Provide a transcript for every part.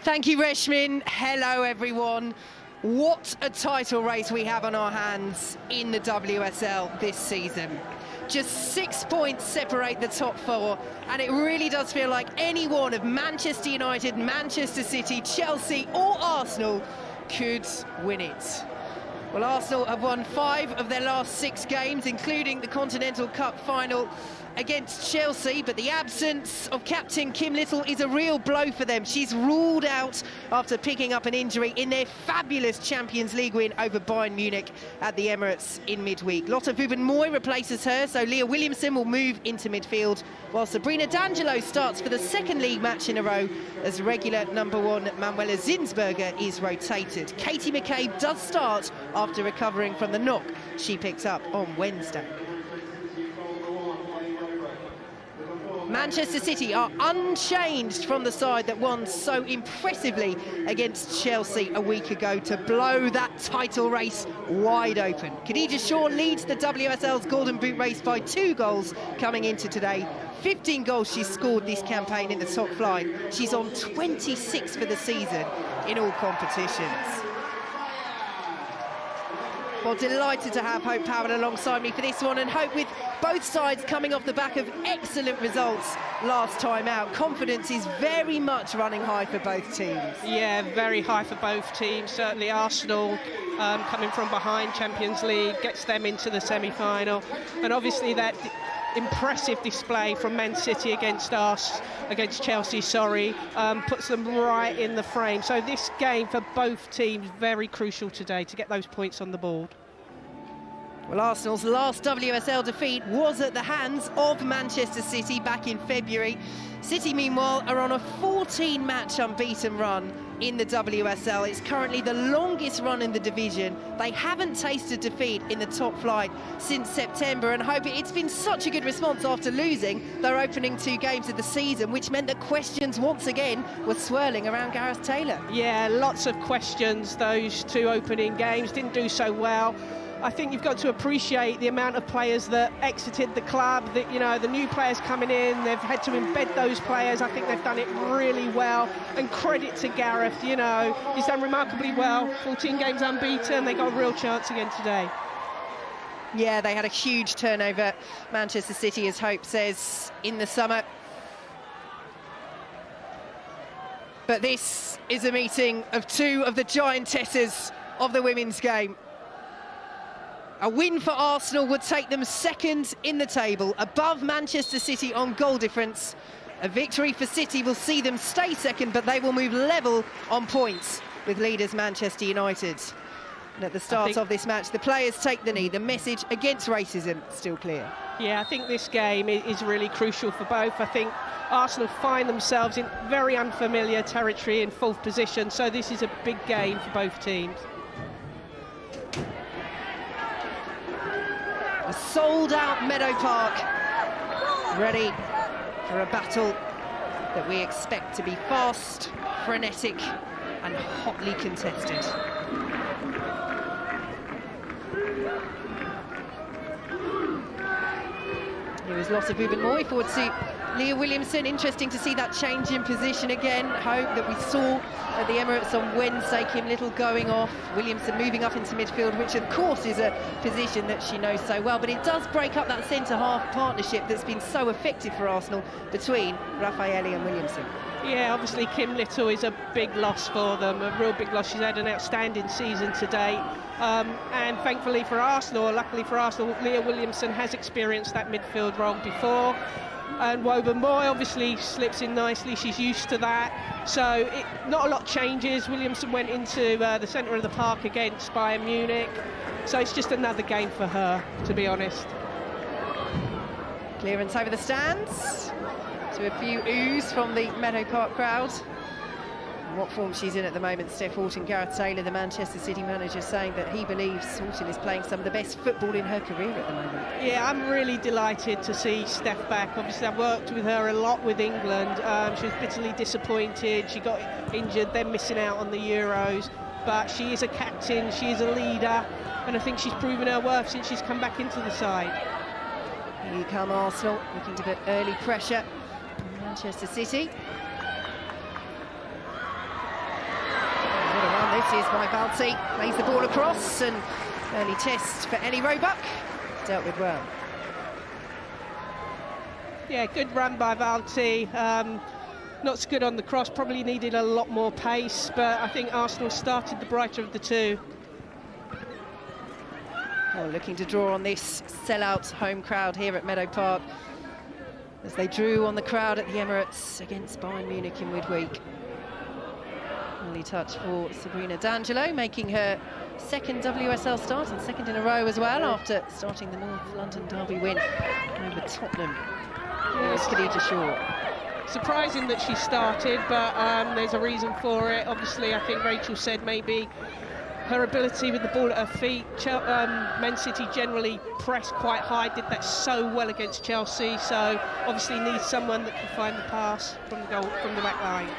Thank you, Reshmin. Hello, everyone. What a title race we have on our hands in the WSL this season. Just 6 points separate the top four, and it really does feel like any one of Manchester United, Manchester City, Chelsea or Arsenal could win it. Well, Arsenal have won 5 of their last 6 games, including the Continental Cup final against Chelsea, but the absence of captain Kim Little is a real blow for them. She's ruled out after picking up an injury in their fabulous Champions League win over Bayern Munich at the Emirates in midweek. Lotte Wubben-Moy replaces her, so Leah Williamson will move into midfield, while Sabrina D'Angelo starts for the second league match in a row as regular number 1 Manuela Zinsberger is rotated. Katie McCabe does start after recovering from the knock she picked up on Wednesday. Manchester City are unchanged from the side that won so impressively against Chelsea a week ago to blow that title race wide open. Khadija Shaw leads the WSL's Golden Boot race by 2 goals coming into today. 15 goals she's scored this campaign in the top flight. She's on 26 for the season in all competitions. Well, delighted to have Hope Powell alongside me for this one, and Hope, with both sides coming off the back of excellent results last time out, confidence is very much running high for both teams. Yeah, very high for both teams. Certainly Arsenal coming from behind, Champions League, gets them into the semi-final, and obviously that impressive display from Man City against Chelsea, puts them right in the frame. So this game for both teams very crucial today to get those points on the board. Well, Arsenal's last WSL defeat was at the hands of Manchester City back in February. City, meanwhile, are on a 14-match unbeaten run in the WSL. It's currently the longest run in the division. They haven't tasted defeat in the top flight since September, and Hope, it's been such a good response after losing their opening 2 games of the season, which meant that questions once again were swirling around Gareth Taylor. Yeah, lots of questions. Those 2 opening games didn't do so well. I think you've got to appreciate the amount of players that exited the club, that, you know, the new players coming in, they've had to embed those players. I think they've done it really well, and credit to Gareth, you know, he's done remarkably well. 14 games unbeaten, they got a real chance again today. Yeah, they had a huge turnover, Manchester City, as Hope says, in the summer. But this is a meeting of 2 of the giantesses of the women's game. A win for Arsenal would take them second in the table, above Manchester City on goal difference. A victory for City will see them stay second, but they will move level on points with leaders Manchester United. And at the start of this match, the players take the knee. The message against racism still clear. Yeah, I think this game is really crucial for both. I think Arsenal find themselves in very unfamiliar territory in 4th position, so this is a big game for both teams. A sold-out Meadow Park, ready for a battle that we expect to be fast, frenetic and hotly contested. Here is Lotte Wubben-Moy forward to Leah Williamson. Interesting to see that change in position again. Hope that we saw at the Emirates on Wednesday, Kim Little going off, Williamson moving up into midfield, which of course is a position that she knows so well, but it does break up that centre-half partnership that's been so effective for Arsenal between Raffaelli and Williamson. Yeah, obviously Kim Little is a big loss for them, a real big loss. She's had an outstanding season to date, and thankfully for Arsenal, or luckily for Arsenal, Leah Williamson has experienced that midfield role before. And Wubben-Moy obviously slips in nicely, she's used to that. So not a lot changes. Williamson went into the centre of the park against Bayern Munich. So it's just another game for her, to be honest. Clearance over the stands to a few oohs from the Meadow Park crowd. What form she's in at the moment, Steph Houghton. Gareth Taylor, the Manchester City manager, saying that he believes Houghton is playing some of the best football in her career at the moment. Yeah, I'm really delighted to see Steph back. Obviously, I've worked with her a lot with England. She was bitterly disappointed. She got injured, then missing out on the Euros. But she is a captain, she is a leader, and I think she's proven her worth since she's come back into the side. Here come Arsenal, looking to put early pressure on Manchester City. Here's Valti, plays the ball across, and early test for Ellie Roebuck, dealt with well. Yeah, good run by Valti. Not so good on the cross, probably needed a lot more pace, but I think Arsenal started the brighter of the two. Oh, looking to draw on this sellout home crowd here at Meadow Park, as they drew on the crowd at the Emirates against Bayern Munich in midweek. Early touch for Sabrina D'Angelo, making her second WSL start and second in a row as well, after starting the North London derby win over Tottenham. Here's Khadija Shaw. Surprising that she started, but there's a reason for it. Obviously, I think Rachel said maybe her ability with the ball at her feet. Man City generally press quite high, did that so well against Chelsea, so obviously needs someone that can find the pass from the goal, from the back line.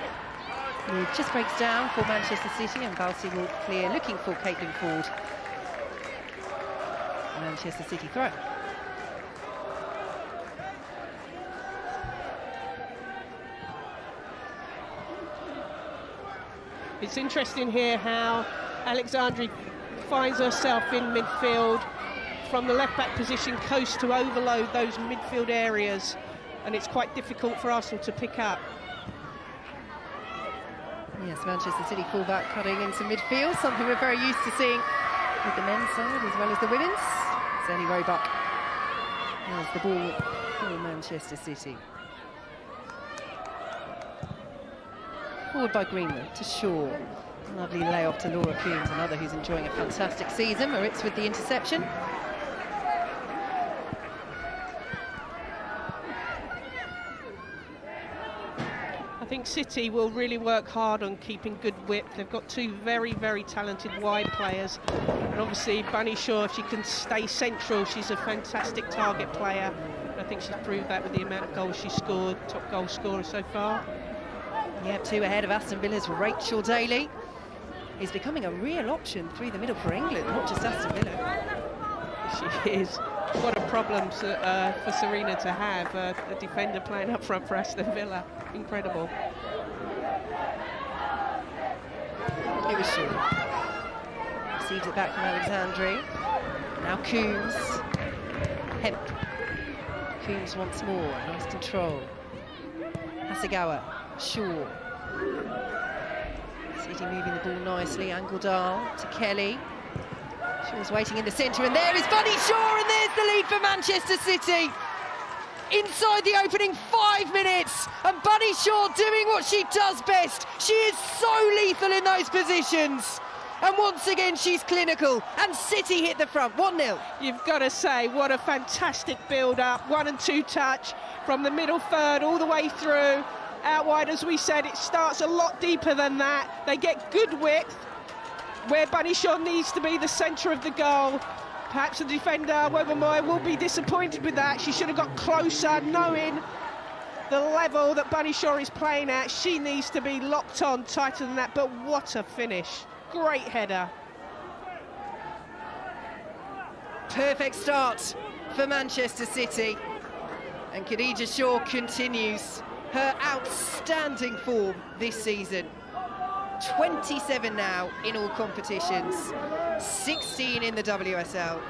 It just breaks down for Manchester City, and Valti will clear, looking for Caitlin Ford. Manchester City throw. It's interesting here how Alexandri finds herself in midfield from the left-back position, coast to overload those midfield areas, and it's quite difficult for Arsenal to pick up. Yes, Manchester City fullback cutting into midfield, something we're very used to seeing with the men's side as well as the women's. It's Ellie Roebuck has the ball for Manchester City. Forward by Greenwood to Shaw. Lovely layoff to Laura Coombs, another who's enjoying a fantastic season. Moritz with the interception. I think City will really work hard on keeping good width. They've got two very, very talented wide players. And obviously Bunny Shaw, if she can stay central, she's a fantastic target player. I think she's proved that with the amount of goals she's scored, top goal scorer so far. Yeah, two ahead of Aston Villa's Rachel Daly. Is becoming a real option through the middle for England, not just Aston Villa. She is. What a problem for Sarina to have, a defender playing up front for Aston Villa. Incredible. It was Shaw. Receives it back from Alexandri. Now Coombs. Hemp. Coombs once more. Nice control. Hasegawa. Shaw. City moving the ball nicely. Angeldal to Kelly. Shaw's waiting in the centre, and there is Bunny Shaw, and there's the lead for Manchester City. Inside the opening 5 minutes, and Bunny Shaw doing what she does best. She is so lethal in those positions. And once again, she's clinical, and City hit the front, 1-0. You've got to say, what a fantastic build-up. 1 and 2 touch from the middle third all the way through. Out wide, as we said, it starts a lot deeper than that. They get good width, where Bunny Shaw needs to be the centre of the goal. Perhaps the defender, Webermoy, will be disappointed with that. She should have got closer, knowing the level that Bunny Shaw is playing at. She needs to be locked on tighter than that, but what a finish. Great header. Perfect start for Manchester City. And Khadija Shaw continues her outstanding form this season. 27 now in all competitions, 16 in the WSL.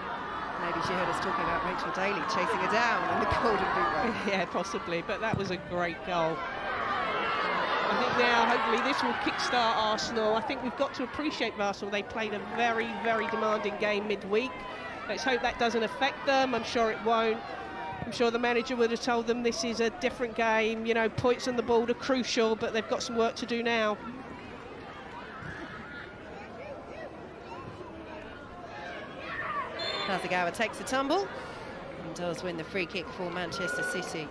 Maybe she heard us talking about Rachel Daly chasing her down in the golden boot race. Yeah, possibly, but that was a great goal. I think now, hopefully, this will kickstart Arsenal. I think we've got to appreciate Arsenal. They played a very, very demanding game midweek. Let's hope that doesn't affect them. I'm sure it won't. I'm sure the manager would have told them this is a different game. You know, points on the board are crucial, but they've got some work to do now. Hasegawa takes the tumble and does win the free kick for Manchester City.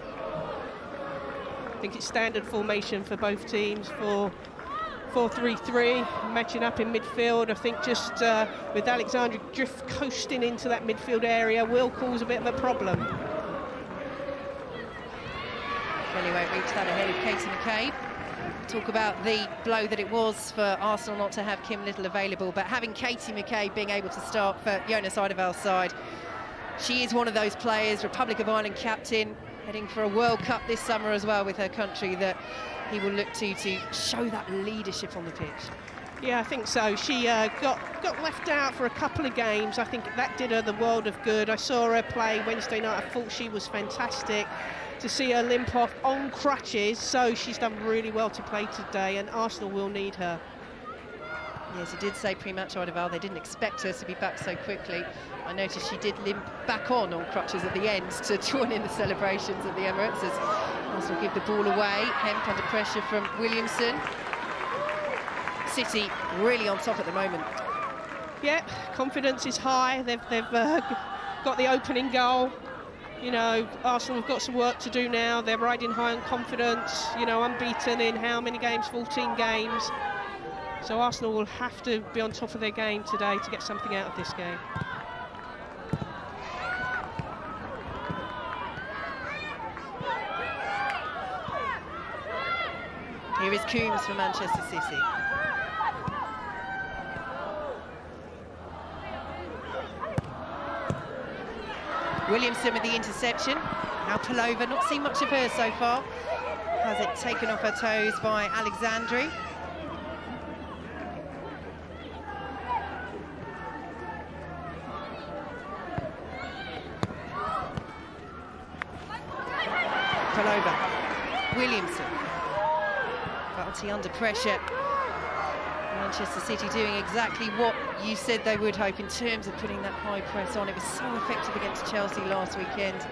I think it's standard formation for both teams for 4-3-3, matching up in midfield. I think just with Alexandra Drift coasting into that midfield area will cause a bit of a problem. Kelly won't reach that ahead of Katie McCabe. Talk about the blow that it was for Arsenal not to have Kim Little available, but having Katie McCabe being able to start for Jonas Eidevall's side. She is one of those players, Republic of Ireland captain, heading for a World Cup this summer as well with her country, that he will look to show that leadership on the pitch. Yeah, I think so. She got left out for a couple of games. I think that did her the world of good. I saw her play Wednesday night. I thought she was fantastic. To see her limp off on crutches, so she's done really well to play today, and Arsenal will need her. Yes, he did say pre-match, Ardeval, they didn't expect her to be back so quickly. I noticed she did limp back on crutches at the end to join in the celebrations at the Emirates as Arsenal give the ball away. Hemp under pressure from Williamson. City really on top at the moment. Yeah, confidence is high. They've got the opening goal. You know, Arsenal have got some work to do now. They're riding high on confidence. You know, unbeaten in how many games? 14 games. So Arsenal will have to be on top of their game today to get something out of this game. Here is Coombs for Manchester City. Williamson with the interception. Now Pelova, not seen much of her so far. Has it taken off her toes by Alexandri. Pelova, Williamson. Varty under pressure. Manchester City doing exactly what you said they would, Hope, in terms of putting that high press on. It was so effective against Chelsea last weekend.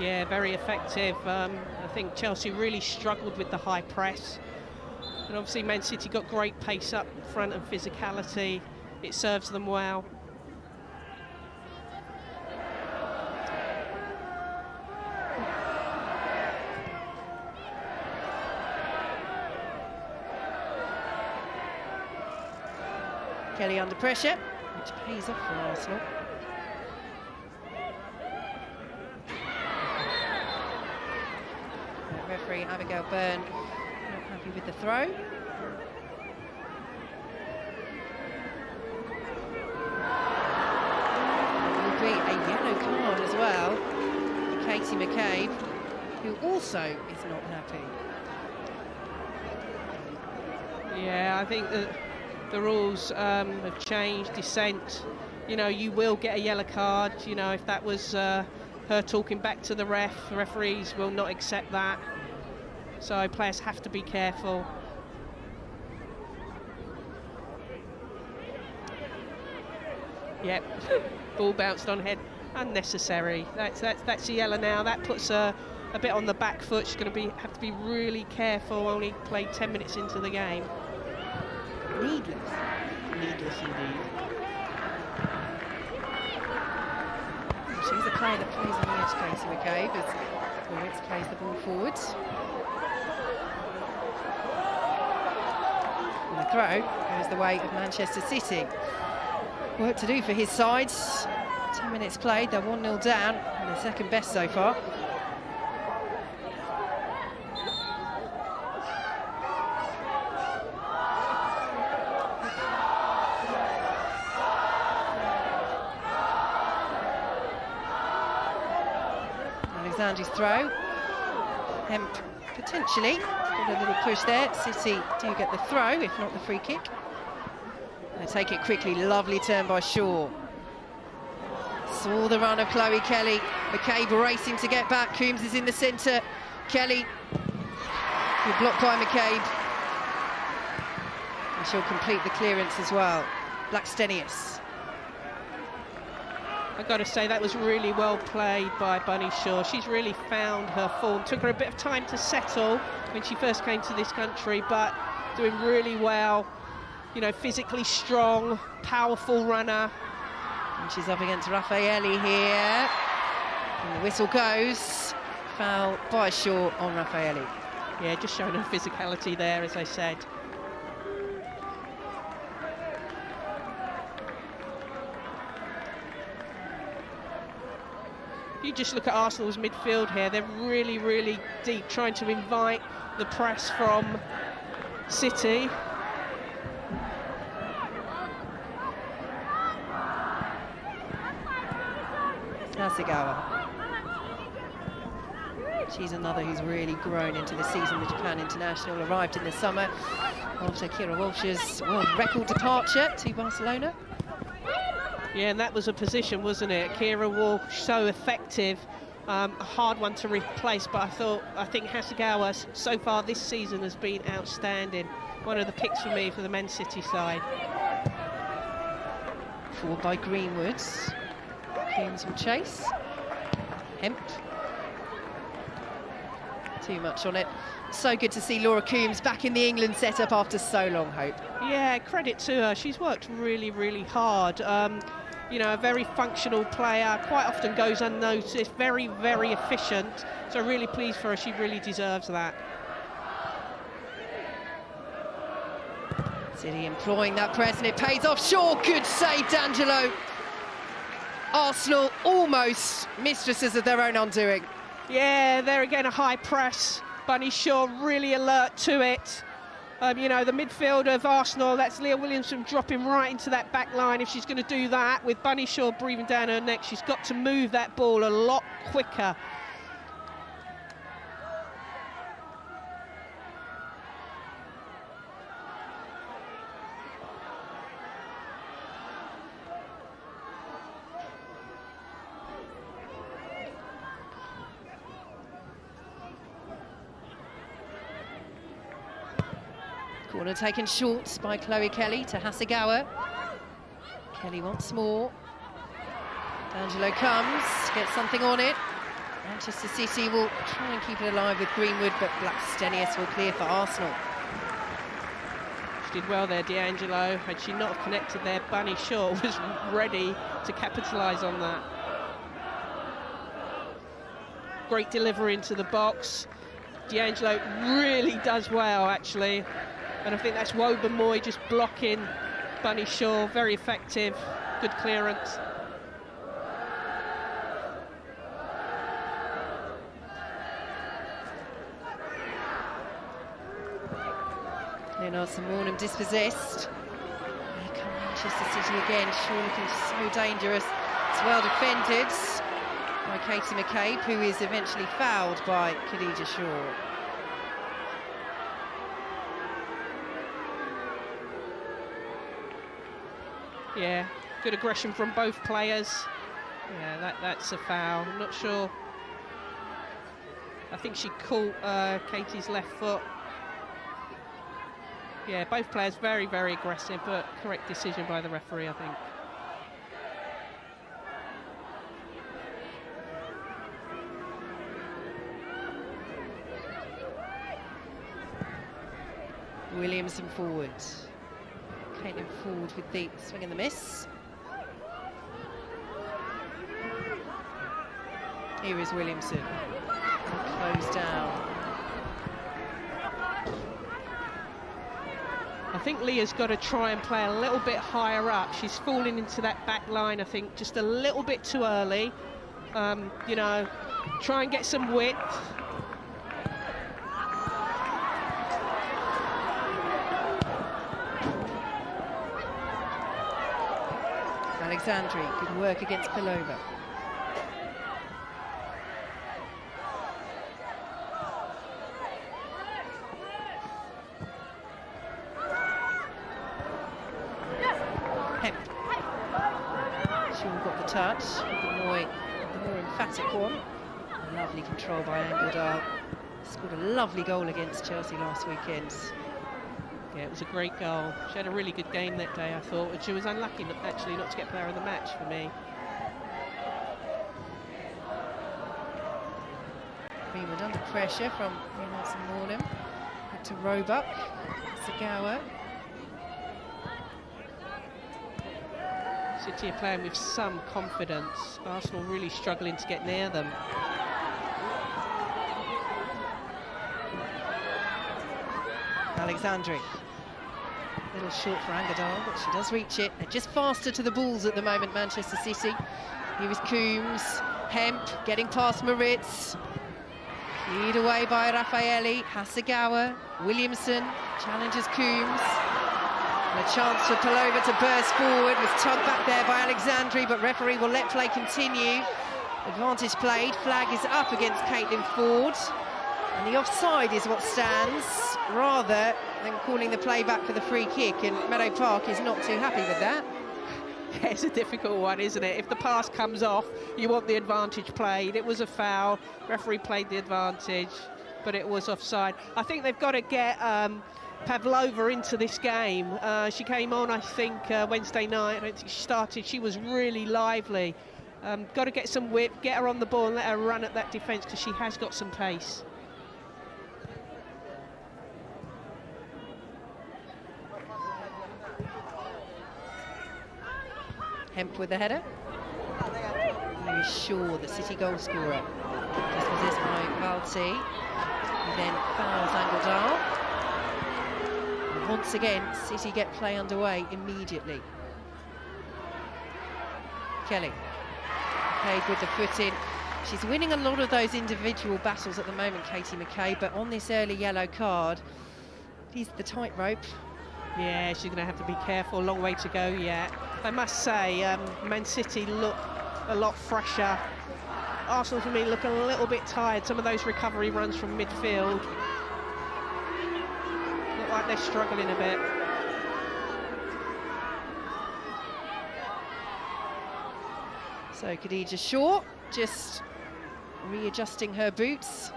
Yeah, very effective. I think Chelsea really struggled with the high press. And obviously Man City got great pace up front and physicality. It serves them well. Kelly under pressure, which pays off for Arsenal. Referee Abigail Byrne not happy with the throw. It will be a yellow card as well for Katie McCabe, who also is not happy. Yeah, I think that the rules have changed. Dissent, you know, you will get a yellow card. You know, if that was her talking back to the referees will not accept that. So players have to be careful. Yep, ball bounced on head, unnecessary. That's a yellow now. That puts her a bit on the back foot. She's going to have to be really careful. Only played 10 minutes into the game. Needless. Needless indeed. She's a player that plays on the edge, Katie McCabe, as Lawrence plays the ball forward. And the throw goes the way of Manchester City. Work to do for his side. 10 minutes played, they're 1-0 down, and they're second best so far. Alexandri's throw. Hemp potentially got a little push there. City do get the throw, if not the free kick. They take it quickly. Lovely turn by Shaw. Saw the run of Chloe Kelly. McCabe racing to get back. Coombs is in the centre. Kelly, good block by McCabe. And she'll complete the clearance as well. Blackstenius. I've got to say that was really well played by Bunny Shaw. She's really found her form. Took her a bit of time to settle when she first came to this country, but doing really well. You know, physically strong, powerful runner. And she's up against Raffaelli here. And the whistle goes. Foul by Shaw on Raffaelli. Yeah, just showing her physicality there, as I said. You just look at Arsenal's midfield here, they're really, really deep, trying to invite the press from City. Hasegawa. She's another who's really grown into the season. The Japan international arrived in the summer after Keira Walsh's world record departure to Barcelona. Yeah, and that was a position, wasn't it? Keira Walsh, so effective, a hard one to replace, but I think Hasegawa so far this season has been outstanding. One of the picks for me for the Man City side. Forward by Greenwood. Coombs will chase. Hemp. Too much on it. So good to see Laura Coombs back in the England setup after so long, Hope. Yeah, credit to her. She's worked really, really hard. You know, a very functional player, quite often goes unnoticed, very, very efficient. So really pleased for her. She really deserves that. City employing that press, and it pays off. Shaw, good save, D'Angelo. Arsenal almost mistresses of their own undoing. Yeah, there again, a high press. Bunny Shaw really alert to it. You know, the midfield of Arsenal, that's Leah Williamson dropping right into that back line. If she's going to do that, with Bunny Shaw breathing down her neck, she's got to move that ball a lot quicker. Corner taken short by Chloe Kelly to Hasegawa. Kelly once more. D'Angelo comes, gets something on it. Manchester City will try and keep it alive with Greenwood, but Blackstenius will clear for Arsenal. She did well there, D'Angelo. Had she not connected there, Bunny Shaw was ready to capitalise on that. Great delivery into the box. D'Angelo really does well, actually. And I think that's Wobenmoy just blocking Bunny Shaw. Very effective, good clearance. Leonardson Mornham dispossessed. Here come Manchester City again. Shaw looking so dangerous. It's well defended by Katie McCabe, who is eventually fouled by Khadija Shaw. Yeah, good aggression from both players. Yeah, that's a foul. I'm not sure. I think she caught Katie's left foot. Yeah, both players very, very aggressive, but correct decision by the referee, I think. Williamson forward. Caitlin Ford with the swing and the miss. Here is Williamson. Closed down. I think Leah's got to try and play a little bit higher up. She's falling into that back line, I think, just a little bit too early. You know, try and get some width. Alexandri, good work against Pelova. Hemp. Shaw got the touch. The more emphatic one. Lovely control by Angledal. Scored a lovely goal against Chelsea last weekend. Yeah, it was a great goal. She had a really good game that day, I thought, and she was unlucky actually not to get player of the match for me. Greenwood under pressure from Leonardson Mornham. Back to Roebuck. Sagawa. City are playing with some confidence. Arsenal really struggling to get near them. Alexandri. A little short for Angledal, but she does reach it. They're just faster to the balls at the moment, Manchester City. Here is Coombs. Hemp getting past Moritz. Lead away by Raffaelli. Hasegawa. Williamson challenges Coombs. And a chance for Pelova to burst forward. Was tugged back there by Alexandri, but referee will let play continue. Advantage played, flag is up against Caitlin Ford. And the offside is what stands, rather than calling the play back for the free kick. And Meadow Park is not too happy with that. Yeah, it's a difficult one, isn't it? If the pass comes off, you want the advantage played. It was a foul. Referee played the advantage, but it was offside. I think they've got to get Pavlova into this game. She came on, I think, Wednesday night. I don't think she started. She was really lively. Got to get some whip, get her on the ball and let her run at that defence, because she has got some pace. Hemp with the header. Louis Shaw, the City goal scorer. Dispossessed by Valti. He then fouls Angeldal. And once again, City get play underway immediately. Kelly. Played with the foot in. She's winning a lot of those individual battles at the moment, Katie McKay, but on this early yellow card, he's the tightrope. Yeah, she's going to have to be careful. Long way to go yet. I must say, Man City look a lot fresher. Arsenal, for me, look a little bit tired. Some of those recovery runs from midfield look like they're struggling a bit. So Khadija Shaw just readjusting her boots.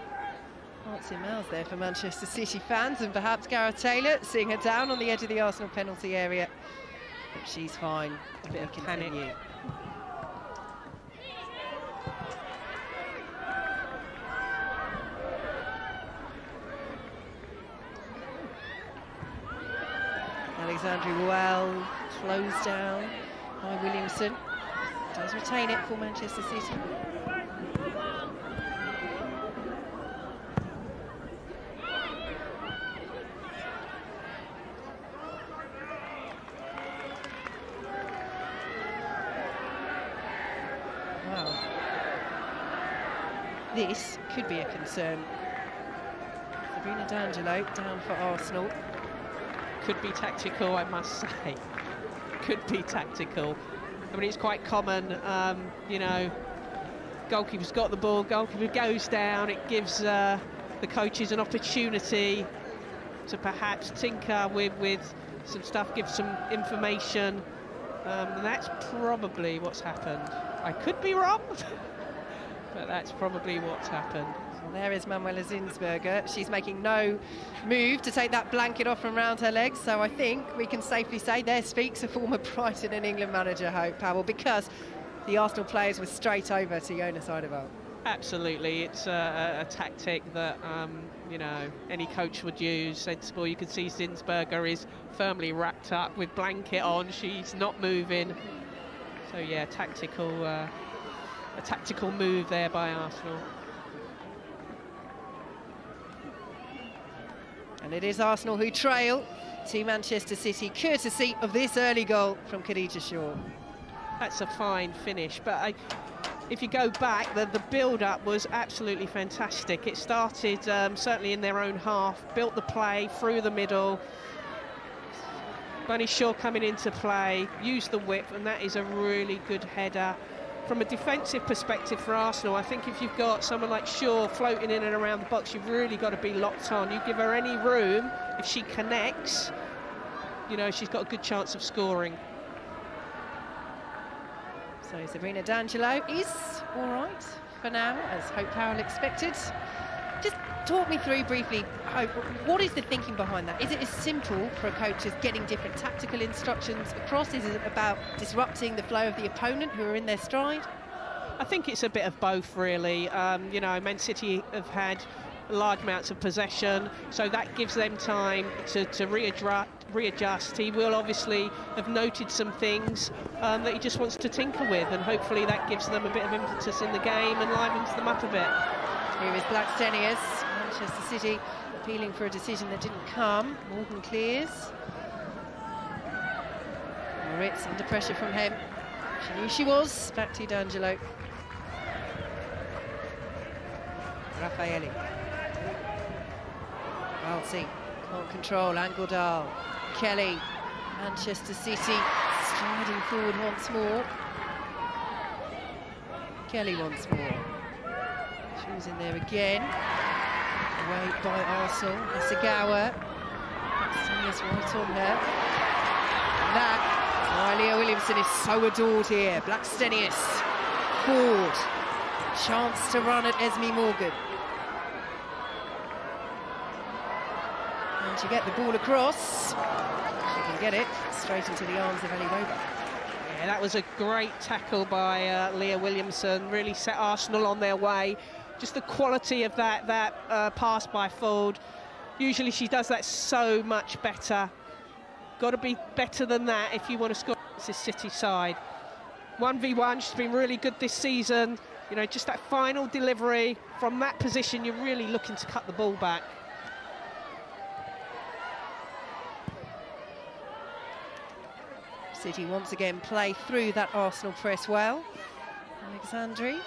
Fancy miles there for Manchester City fans, and perhaps Gareth Taylor seeing her down on the edge of the Arsenal penalty area. But she's fine. A bit of panic. Alexandra well closed down by Williamson. Does retain it for Manchester City. Wow. This could be a concern. Sabrina D'Angelo down for Arsenal. Could be tactical, I must say. Could be tactical. I mean, it's quite common, you know, goalkeeper's got the ball, goalkeeper goes down, it gives the coaches an opportunity to perhaps tinker with some stuff, give some information, and that's probably what's happened. I could be wrong, but that's probably what's happened. Well, there is Manuela Zinsberger. She's making no move to take that blanket off from around her legs, so I think we can safely say there speaks a former Brighton and England manager, Hope Powell, because the Arsenal players were straight over to Jonas Eidevall. Absolutely, it's a tactic that you know, any coach would use. Sensible. You can see Zinsberger is firmly wrapped up with blanket on. She's not moving. So yeah, a tactical move there by Arsenal. And it is Arsenal who trail to Manchester City, courtesy of this early goal from Khadija Shaw. That's a fine finish, but if you go back, the build-up was absolutely fantastic. It started certainly in their own half, built the play through the middle. Bunny Shaw coming into play, used the width, and that is a really good header. From a defensive perspective for Arsenal, I think if you've got someone like Shaw floating in and around the box, you've really got to be locked on. You give her any room, if she connects, you know, she's got a good chance of scoring. So Sabrina D'Angelo is all right for now, as Hope Powell expected. Just talk me through briefly, Hope, what is the thinking behind that? Is it as simple for a coach as getting different tactical instructions across? Is it about disrupting the flow of the opponent who are in their stride? I think it's a bit of both, really. You know, Man City have had large amounts of possession, so that gives them time to readjust. He will obviously have noted some things that he just wants to tinker with, and hopefully that gives them a bit of impetus in the game and livens them up a bit. Here is Blackstenius, Manchester City appealing for a decision that didn't come. Morgan clears. Moritz under pressure from him. She knew she was. Back to D'Angelo. Raffaelli. Valti can't control. Angeldal. Kelly. Manchester City striding forward once more. Kelly once more. She was in there again. Away by Arsenal. Hasegawa. Blackstenius right on her. And that is why Leah Williamson is so adored here. Blackstenius forward. Chance to run at Esme Morgan. And to get the ball across. She can get it straight into the arms of Ellie Roebuck. Yeah, that was a great tackle by Leah Williamson. Really set Arsenal on their way. Just the quality of that pass by Ford. Usually she does that so much better. Got to be better than that if you want to score against this City side. 1v1, she's been really good this season. You know, just that final delivery from that position, you're really looking to cut the ball back. City once again play through that Arsenal press well. Alexandri.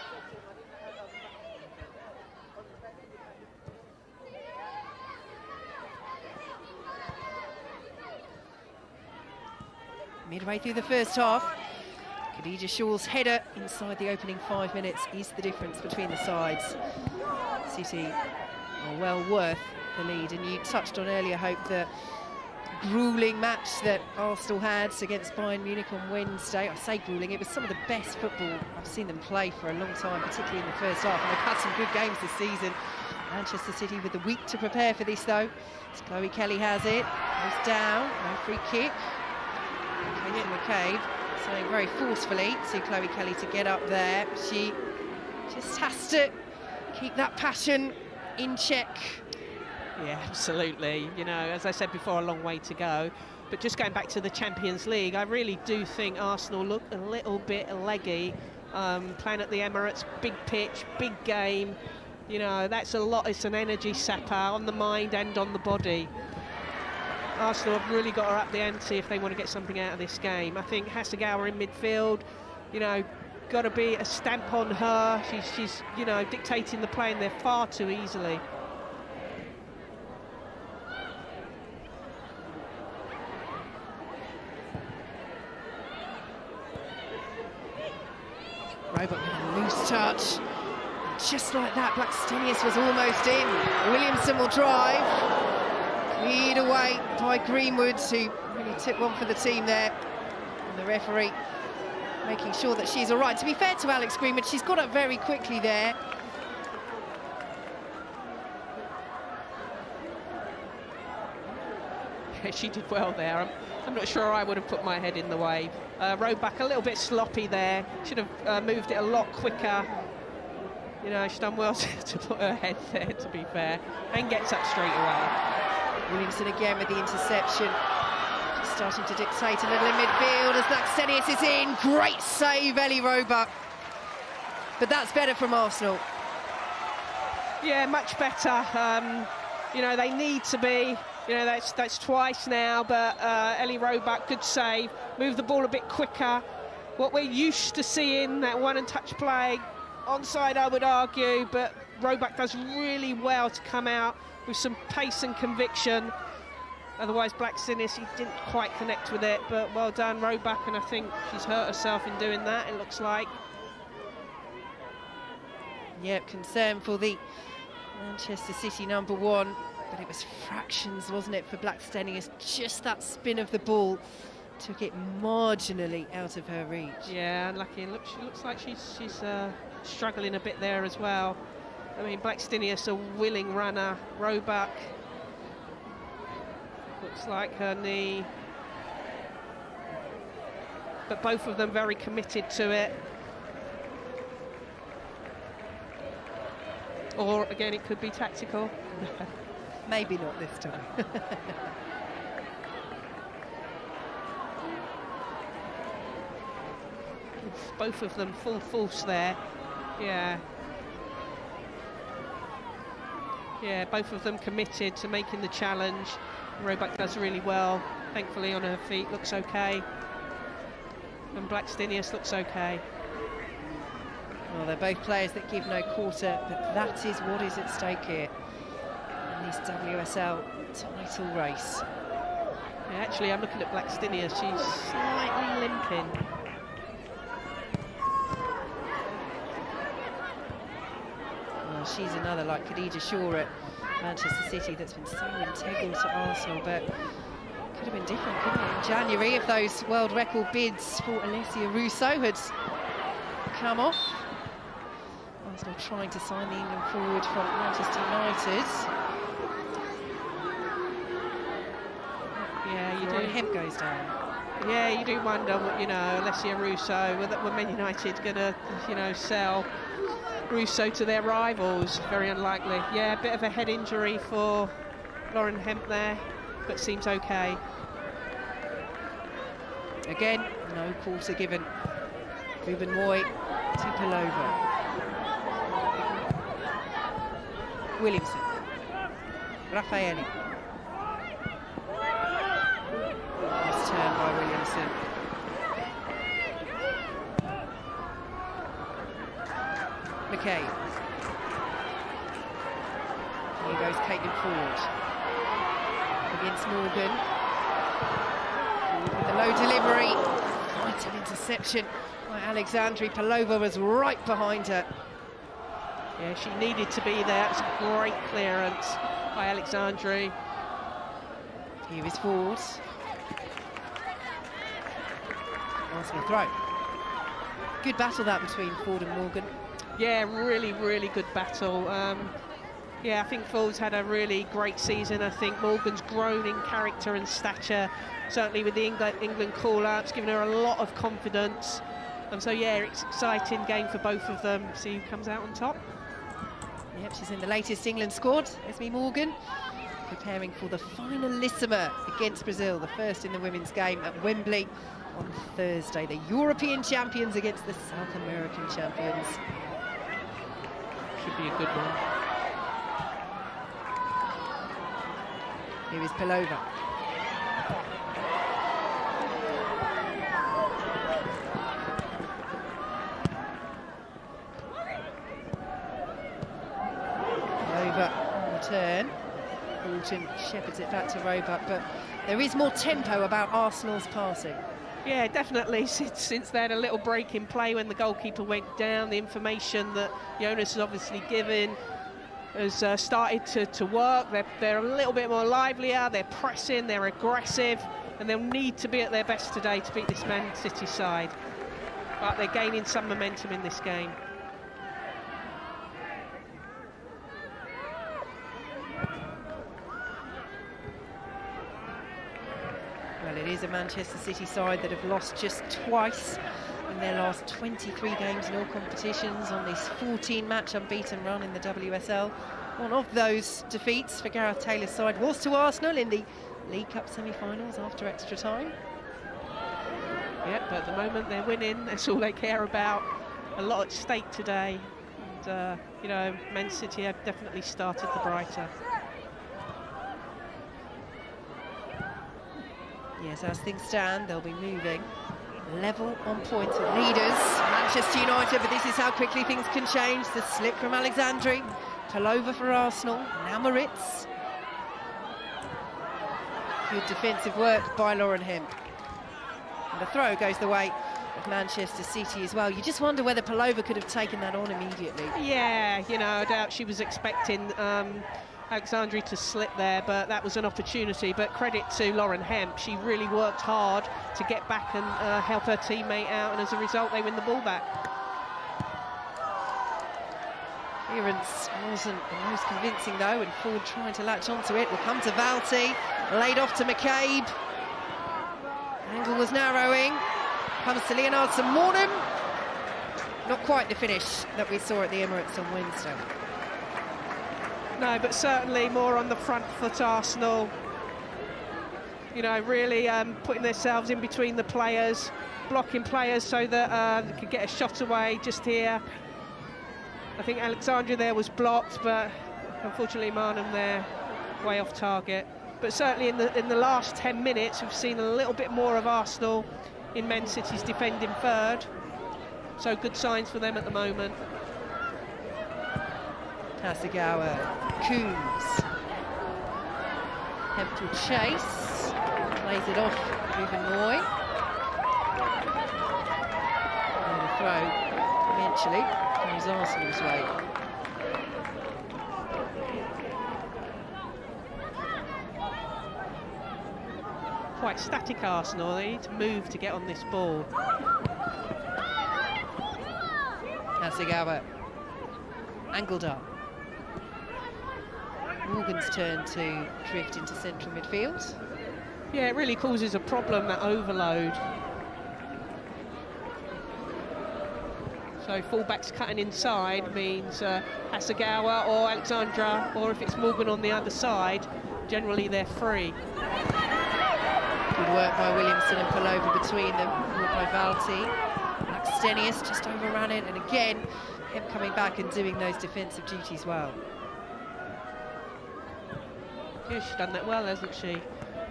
Midway through the first half, Khadija Shaw's header inside the opening 5 minutes is the difference between the sides. City are well worth the lead, and you touched on earlier, Hope, the gruelling match that Arsenal had against Bayern Munich on Wednesday. I say gruelling, it was some of the best football I've seen them play for a long time, particularly in the first half, and they've had some good games this season. Manchester City with the week to prepare for this, though. As Chloe Kelly has it, goes down, no free kick. Katie McCabe saying very forcefully to Chloe Kelly to get up there. She just has to keep that passion in check. Yeah, absolutely. You know, as I said before, a long way to go. But just going back to the Champions League, I really do think Arsenal look a little bit leggy. Playing at the Emirates, big pitch, big game. You know, that's a lot. It's an energy sapper on the mind and on the body. Arsenal have really got to up the ante if they want to get something out of this game. I think Hasegawa in midfield, you know, got to be a stamp on her. She's you know, dictating the play in there far too easily. Roebuck with a loose touch. Just like that, Blackstenius was almost in. Williamson will drive. Cleared away by Greenwood, who really took one for the team there. And the referee making sure that she's all right. To be fair to Alex Greenwood, she's got up very quickly there. Yeah, she did well there. I'm not sure I would have put my head in the way. Roebuck a little bit sloppy there. Should have moved it a lot quicker. You know, she's done well to put her head there, to be fair, and gets up straight away. Williamson again with the interception. Just starting to dictate a little in midfield as Blackstenius is in. Great save, Ellie Roebuck. But that's better from Arsenal. Yeah, much better. You know, they need to be. You know, that's twice now, but Ellie Roebuck, good save. Move the ball a bit quicker. What we're used to seeing, that one-and-touch play. Onside, I would argue, but Roebuck does really well to come out with some pace and conviction. Otherwise, Blackstenius, he didn't quite connect with it, but well done, Roebuck, and I think she's hurt herself in doing that, it looks like. Yep, concern for the Manchester City #1, but it was fractions, wasn't it, for Blackstenius? Just that spin of the ball took it marginally out of her reach. Yeah, unlucky. And she looks like she's struggling a bit there as well. I mean, Blackstenius, a willing runner. Roebuck, looks like her knee. But both of them very committed to it. Or, again, it could be tactical. Maybe not this time. Both of them full force there. Yeah. Yeah, both of them committed to making the challenge. Roebuck does really well, thankfully on her feet, looks okay. And Blackstenius looks okay. Well, they're both players that give no quarter, but that is what is at stake here in this WSL title race. Yeah, actually, I'm looking at Blackstenius, she's slightly limping. she's another, like Khadija Shaw at Manchester City, that's been so integral to Arsenal, but could have been different, couldn't it? In January, if those world record bids for Alessia Russo had come off. Arsenal trying to sign the England forward from Manchester United. Yeah, you Lauren do. Hemp goes down. Yeah, you do wonder, you know, Alessia Russo, were Man United going to, you know, sell Russo to their rivals? Very unlikely. Yeah, a bit of a head injury for Lauren Hemp there, but seems okay. Again, no quarter given. Ruben Moy to Pelova. Williamson. Raffaelli. Nice turn by Williamson. McCabe. Here goes Caitlin Ford. Against Morgan. With the low delivery. Vital interception by Alexandri. Pelova was right behind her. Yeah, she needed to be there. It's a great clearance by Alexandri. Here is Ford. Arsenal throw. Good battle that between Ford and Morgan. Yeah, really, really good battle. Yeah, I think Ford's had a really great season. I think Morgan's grown in character and stature, certainly with the England call-outs, giving her a lot of confidence. And so, yeah, it's an exciting game for both of them. See who comes out on top. Yep, she's in the latest England squad, Esme Morgan, preparing for the finalissima against Brazil, the first in the women's game at Wembley on Thursday. The European champions against the South American champions. Should be a good one. Here is Pelova. Pelova on return. Alton shepherds it back to Roebuck, but there is more tempo about Arsenal's passing. Yeah, definitely. Since they had a little break in play when the goalkeeper went down, the information that Jonas has obviously given has started to work. They're a little bit more livelier, they're pressing, they're aggressive, and they'll need to be at their best today to beat this Man City side. But they're gaining some momentum in this game. Well, it is a Manchester City side that have lost just twice in their last 23 games in all competitions on this 14-match unbeaten run in the WSL. One of those defeats for Gareth Taylor's side was to Arsenal in the League Cup semi-finals after extra time. Yeah, but at the moment they're winning. That's all they care about. A lot at stake today. And, you know, Man City have definitely started the brighter. Yes, as things stand, they'll be moving level on points with leaders Manchester United, but this is how quickly things can change. The slip from Alexandri, Pelova for Arsenal, now Moritz. Good defensive work by Lauren Hemp. And the throw goes the way of Manchester City as well. You just wonder whether Pelova could have taken that on immediately. Yeah, you know, I doubt she was expecting Alexandri to slip there, but that was an opportunity. But credit to Lauren Hemp, she really worked hard to get back and help her teammate out, and as a result they win the ball back. Clearance wasn't the most convincing though, and Ford trying to latch onto it. Will come to Valti, laid off to McCabe. Angle was narrowing. Comes to Leonardson Mornham. Not quite the finish that we saw at the Emirates on Wednesday. No, but certainly more on the front foot, Arsenal. You know, really putting themselves in between the players, blocking players so that they could get a shot away just here. I think Alexandria there was blocked, but unfortunately Marnham there, way off target. But certainly in the last 10 minutes, we've seen a little bit more of Arsenal in Man City's defending third. So good signs for them at the moment. Hasegawa, Coombs. Hemp will chase, plays it off Ruben Moy. And the throw eventually goes Arsenal's way. quite static, Arsenal. They need to move to get on this ball. Hasegawa. Angeldal. Morgan's turn to drift into central midfield. Yeah, it really causes a problem, that overload. So fullbacks cutting inside means Hasegawa or Alexandra, or if it's Morgan on the other side, generally they're free. Good work by Williamson and Palova between them, followed by Valti. Stenius just overran it, and again, him coming back and doing those defensive duties well. Yeah, she's done that well, hasn't she?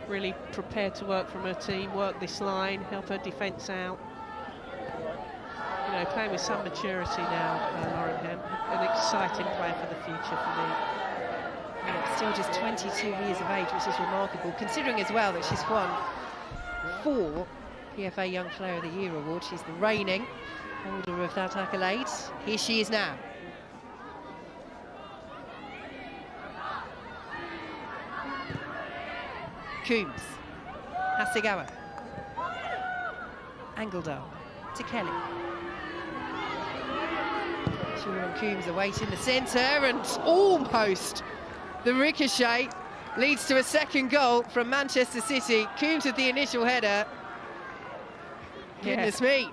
Really prepared to work from her team, work this line, help her defence out. You know, playing with some maturity now, Lauren Hemp. An exciting player for the future for me. Yeah, still just 22 years of age, which is remarkable, considering as well that she's won 4 PFA Young Player of the Year award. She's the reigning holder of that accolade. Here she is now. Coombs, Hasegawa, Angeldal to Kelly. Shaw and Coombs await in the centre, and almost the ricochet leads to a second goal from Manchester City. Coombs with the initial header. Goodness me.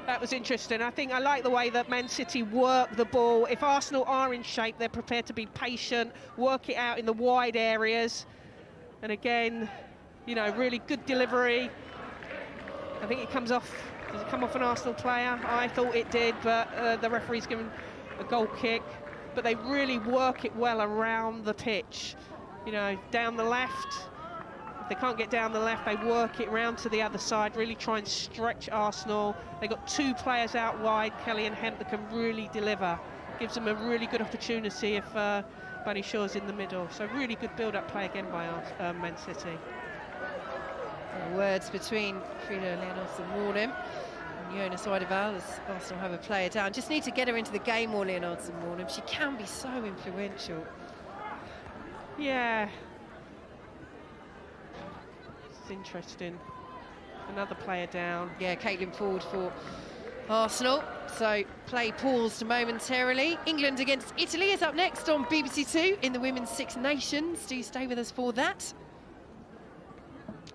That was interesting. I think I like the way that Man City work the ball. If Arsenal are in shape, they're prepared to be patient, work it out in the wide areas. And again, you know, really good delivery. I think it comes off, does it come off an Arsenal player? I thought it did, but the referee's given a goal kick. But they really work it well around the pitch. You know, down the left. If they can't get down the left, they work it round to the other side, really try and stretch Arsenal. They've got 2 players out wide, Kelly and Hemp, that can really deliver. Gives them a really good opportunity if Bunny Shaw's in the middle. So really good build-up play again by Man City. Words between Frida Leonos and Warnham. And Jonas Weideval, as Arsenal have a player down. Just need to get her into the game more, Leonos and Warnham. She can be so influential. Yeah. It's interesting. Another player down. Yeah, Caitlin Ford for Arsenal. So play paused momentarily. England against Italy is up next on BBC Two in the Women's Six Nations. Do stay with us for that.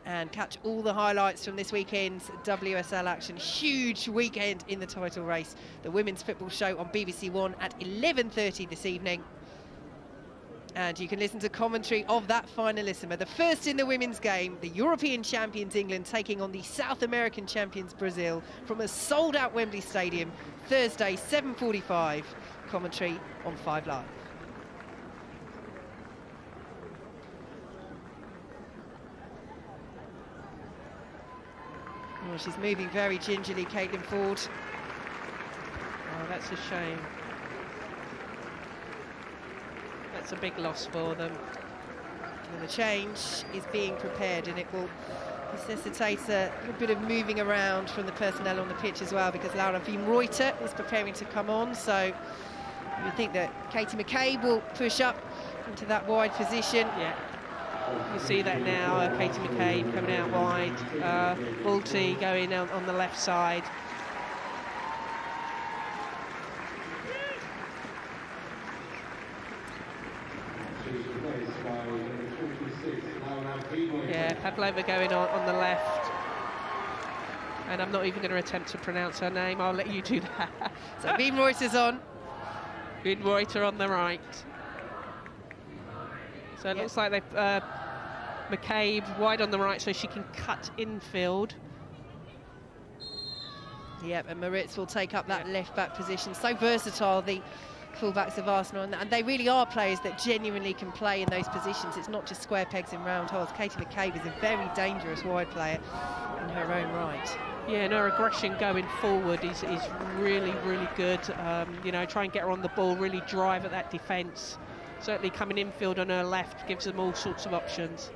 And catch all the highlights from this weekend's WSL action. Huge weekend in the title race. The Women's Football Show on BBC One at 11:30 this evening. And you can listen to commentary of that finalissima. The first in the women's game, the European champions England taking on the South American champions Brazil from a sold-out Wembley Stadium, Thursday, 7:45. Commentary on 5 Live. Well, she's moving very gingerly, Caitlin Ford. Oh, that's a shame. That's a big loss for them. And the change is being prepared, and it will necessitate a little bit of moving around from the personnel on the pitch as well, because Laura Wiemreuter is preparing to come on. So you would think that Katie McCabe will push up into that wide position. Yeah. You see that now, Katie McCabe coming out wide, Balti going out on the left side. Yeah, Pavlova going on the left. And I'm not even going to attempt to pronounce her name, I'll let you do that. So Wiemreuter's on. Wiemreuter on the right. So it looks like they've McCabe wide on the right so she can cut infield. Yep, and Moritz will take up that left-back position. So versatile, the full-backs of Arsenal, and they really are players that genuinely can play in those positions. It's not just square pegs in round holes. Katie McCabe is a very dangerous wide player in her own right. Yeah, and her aggression going forward is really, really good. You know, try and get her on the ball, really drive at that defence. Certainly coming infield on her left gives them all sorts of options.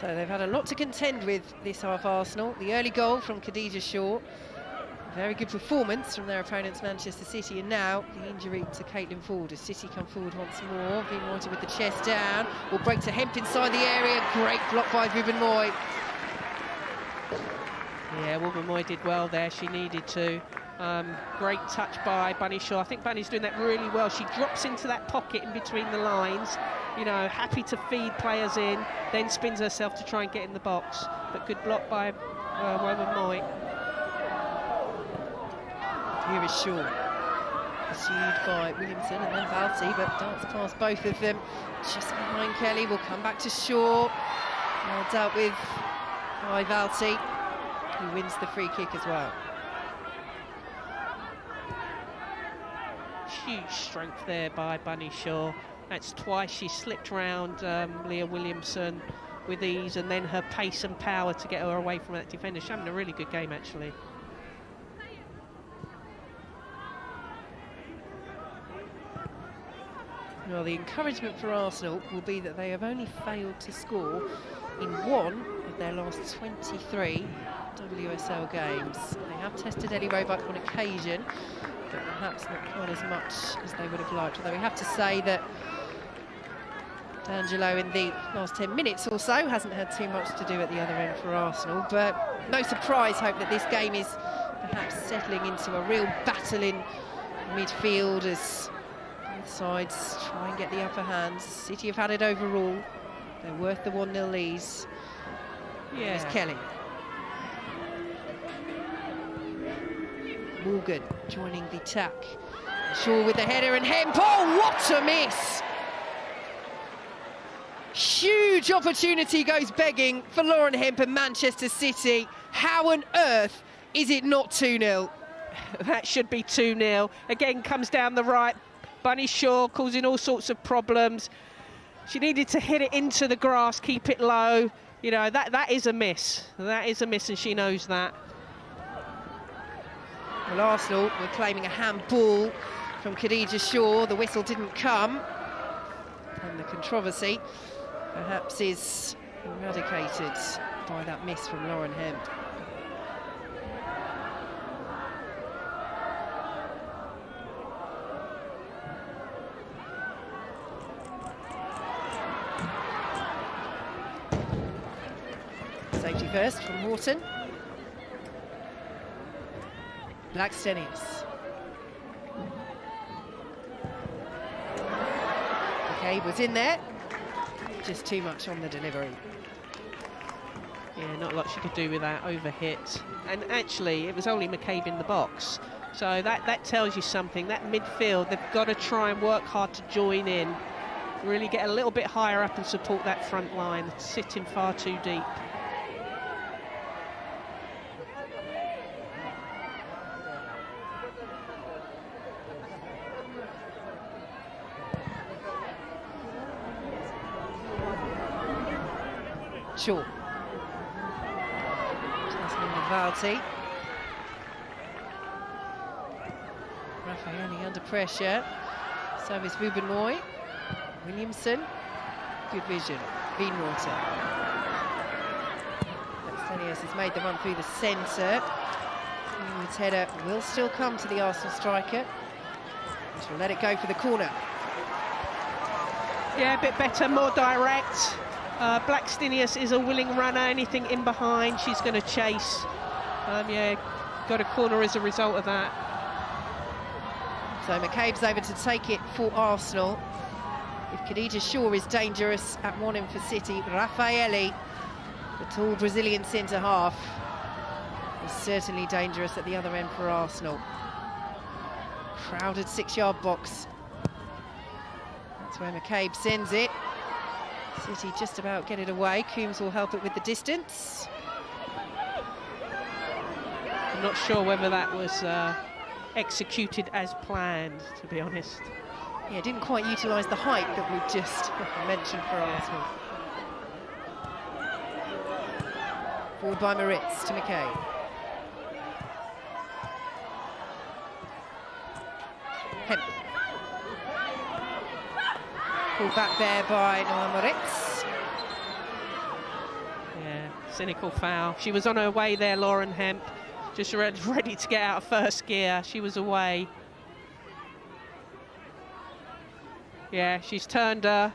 So they've had a lot to contend with this half, Arsenal. The early goal from Khadija Shaw. Very good performance from their opponents, Manchester City, and now the injury to Caitlin Ford as City come forward once more. Veen Reuter with the chest down, will break to Hemp inside the area. Great block by Wubben Moy. Yeah, Wubben Moy did well there. She needed to. Great touch by Bunny Shaw. I think Bunny's doing that really well. She drops into that pocket in between the lines, you know, happy to feed players in, then spins herself to try and get in the box. But good block by Wubben Moy. Here is Shaw, pursued by Williamson and then Valti, but darts past both of them. Just behind Kelly, will come back to Shaw. Well dealt with by Valti, who wins the free kick as well. Huge strength there by Bunny Shaw. That's twice she slipped round Leah Williamson with ease, and then her pace and power to get her away from that defender. She's having a really good game, actually. Well, the encouragement for Arsenal will be that they have only failed to score in one of their last 23 WSL games. They have tested Ellie Roebuck on occasion, but perhaps not quite as much as they would have liked. Although we have to say that D'Angelo in the last 10 minutes or so hasn't had too much to do at the other end for Arsenal. But no surprise, hope that this game is perhaps settling into a real battle in midfield as both sides try and get the upper hand. City have had it overall. They're worth the 1-0 leads. Yeah. Here's Kelly. Morgan joining the attack. Shaw with the header and Hemp. Oh, what a miss! Huge opportunity goes begging for Lauren Hemp and Manchester City. How on earth is it not 2-0? That should be 2-0. Again, comes down the right. Bunny Shaw causing all sorts of problems. She needed to hit it into the grass, keep it low. You know, that is a miss. That is a miss, and she knows that. Well, Arsenal were claiming a handball from Khadija Shaw. The whistle didn't come. And the controversy perhaps is eradicated by that miss from Lauren Hemp. Safety first from Horton. Blackstenius. Okay, was in there. Just too much on the delivery. Yeah, not a lot she could do with that overhit. And actually, it was only McCabe in the box. So that tells you something. That midfield, they've got to try and work hard to join in. Really get a little bit higher up and support that front line. It's sitting far too deep. Shaw. Tasman Valti. Raffaelli under pressure. So is Wubben Moy. Williamson. Good vision. Veen Reuter. Blackstenius has made the run through the centre. Greenwood's header will still come to the Arsenal striker. She'll let it go for the corner. Yeah, a bit better, more direct. Blackstenius is a willing runner. Anything in behind, she's going to chase. Yeah, got a corner as a result of that. So McCabe's over to take it for Arsenal. If Khadija Shaw is dangerous at one end for City, Raffaelli, the tall Brazilian centre-half, is certainly dangerous at the other end for Arsenal. Crowded 6-yard box. That's where McCabe sends it. City just about get it away. Coombs will help it with the distance. I'm not sure whether that was executed as planned, to be honest. Yeah, didn't quite utilise the height that we just mentioned for Arsenal. Forward by Moritz to McCabe. Hemp. Pulled back there by Noah Moritz. Yeah, cynical foul. She was on her way there, Lauren Hemp. just ready to get out of first gear. She was away. Yeah, she's turned her,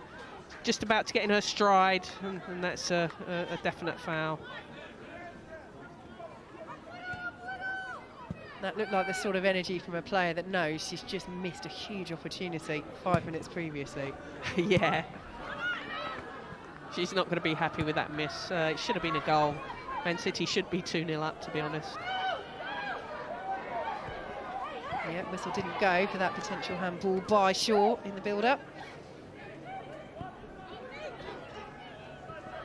just about to get in her stride, and that's a definite foul. That looked like the sort of energy from a player that knows she's just missed a huge opportunity 5 minutes previously. Yeah. She's not going to be happy with that miss. It should have been a goal. Man City should be 2-0 up, to be honest. Yeah, whistle didn't go for that potential handball by Shaw in the build-up.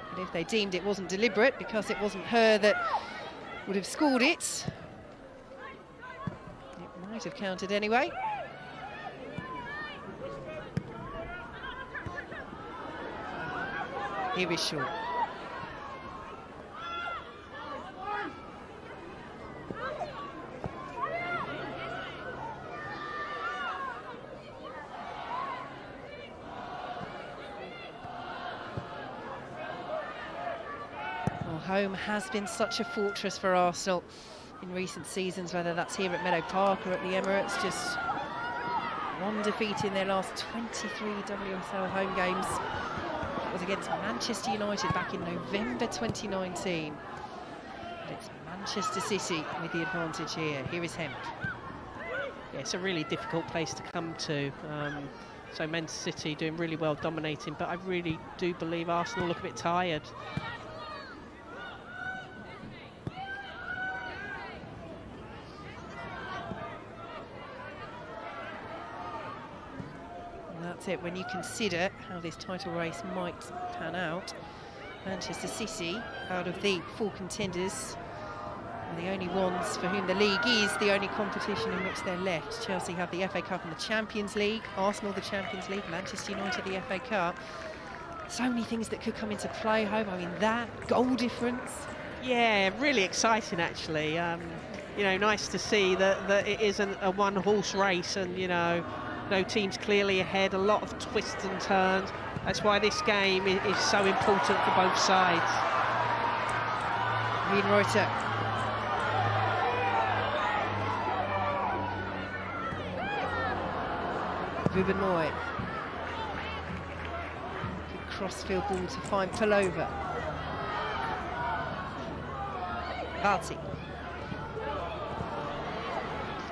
But if they deemed it wasn't deliberate, because it wasn't her that would have scored it, it might have counted anyway. Here is Shaw. Well, home has been such a fortress for Arsenal in recent seasons, whether that's here at Meadow Park or at the Emirates. Just one defeat in their last 23 WSL home games. Was against Manchester United back in November 2019. But it's Manchester City with the advantage here. Here is Hemp. Yeah, it's a really difficult place to come to. So Manchester City doing really well, dominating, but I really do believe Arsenal look a bit tired. That's it. When you consider how this title race might pan out, Manchester City, out of the 4 contenders, are the only ones for whom the league is the only competition in which they're left. Chelsea have the FA Cup and the Champions League, Arsenal the Champions League, Manchester United the FA Cup. So many things that could come into play home. I mean, that goal difference. Yeah, really exciting actually. You know, nice to see that it isn't a one-horse race, and you know, no team's clearly ahead, a lot of twists and turns. That's why this game is so important for both sides. Wienreuter. Vubenoy. Good crossfield ball to find Pelova. Valti.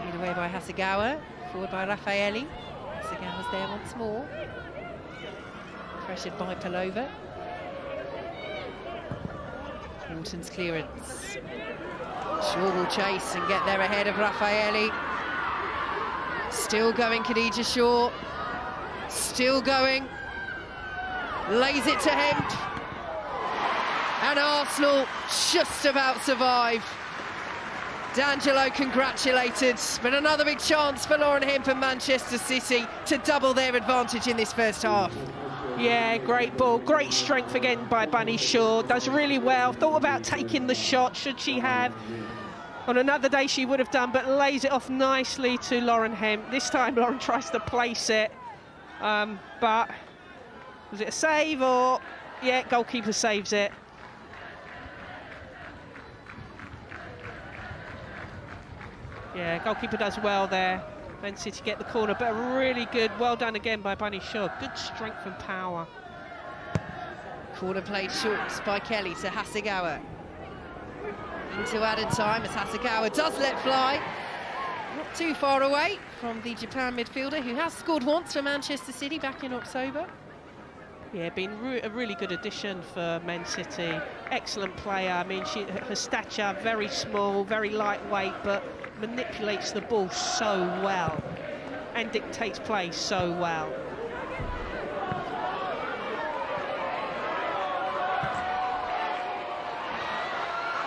Lead away by Hasegawa. Forward by Raffaelli. Hasegawa's there once more. Pressured by Pelova. Morton's clearance. Shaw will chase and get there ahead of Raffaelli. Still going, Khadija Shaw. Still going. Lays it to Hemp. And Arsenal just about survive. D'Angelo congratulated, but another big chance for Lauren Hemp and Manchester City to double their advantage in this first half. Yeah, great ball, great strength again by Bunny Shaw. Does really well, thought about taking the shot, should she have. On another day she would have done, but lays it off nicely to Lauren Hemp. This time Lauren tries to place it, but was it a save or... Yeah, goalkeeper saves it. Yeah, goalkeeper does well there. Man City get the corner, but really good. Well done again by Bunny Shaw. Good strength and power. Corner played short by Kelly to Hasegawa. Into added time as Hasegawa does let fly. Not too far away from the Japan midfielder who has scored once for Manchester City back in October. Yeah, been a really good addition for Man City. Excellent player. I mean, her stature, very small, very lightweight, but manipulates the ball so well and dictates play so well.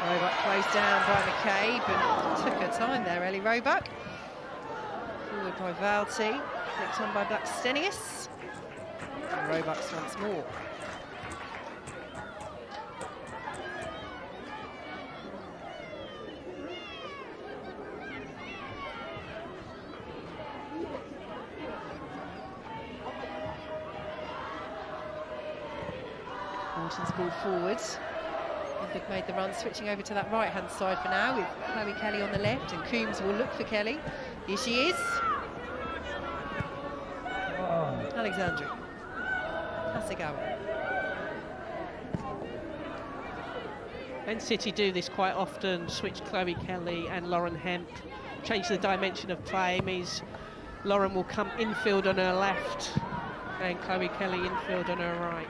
Roebuck closed down by McCabe, but took her time there, Ellie Roebuck. Forward by Valti, flicked on by Blackstenius. And Roebuck's once more. Morton's ball forward. They've made the run, switching over to that right-hand side for now with Chloe Kelly on the left, and Coombs will look for Kelly. Here she is. Alexandru. Hasegawa. And City do this quite often, switch Chloe Kelly and Lauren Hemp. Change the dimension of play, means Lauren will come infield on her left and Chloe Kelly infield on her right.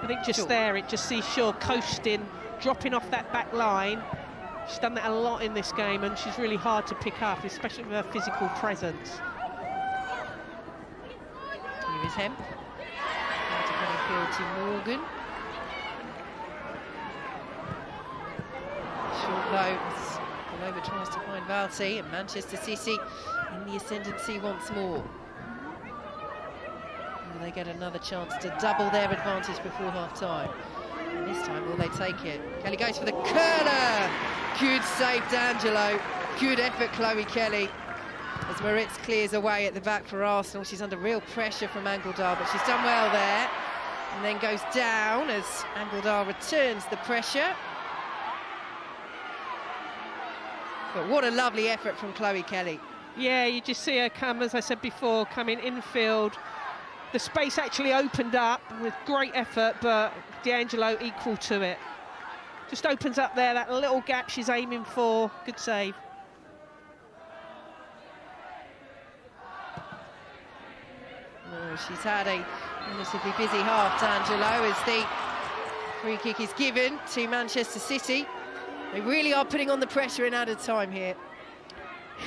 I think just there, it just sees Shaw coasting, dropping off that back line. She's done that a lot in this game, and she's really hard to pick up, especially with her physical presence. Here is Hemp. Field to Morgan. Short low as Palova tries to find Valti, and Manchester City in the ascendancy once more. Will they get another chance to double their advantage before half-time? And this time, will they take it? Kelly goes for the curler. Good save, D'Angelo. Good effort, Chloe Kelly. As Moritz clears away at the back for Arsenal. She's under real pressure from Angeldar, but she's done well there. And then goes down as Angeldar returns the pressure. But what a lovely effort from Chloe Kelly. Yeah, you just see her come, as I said before, coming infield. The space actually opened up with great effort, but D'Angelo equal to it. Just opens up there, that little gap she's aiming for. Good save. Oh, she's had a relatively busy half, D'Angelo, as the free kick is given to Manchester City. They really are putting on the pressure in added time here.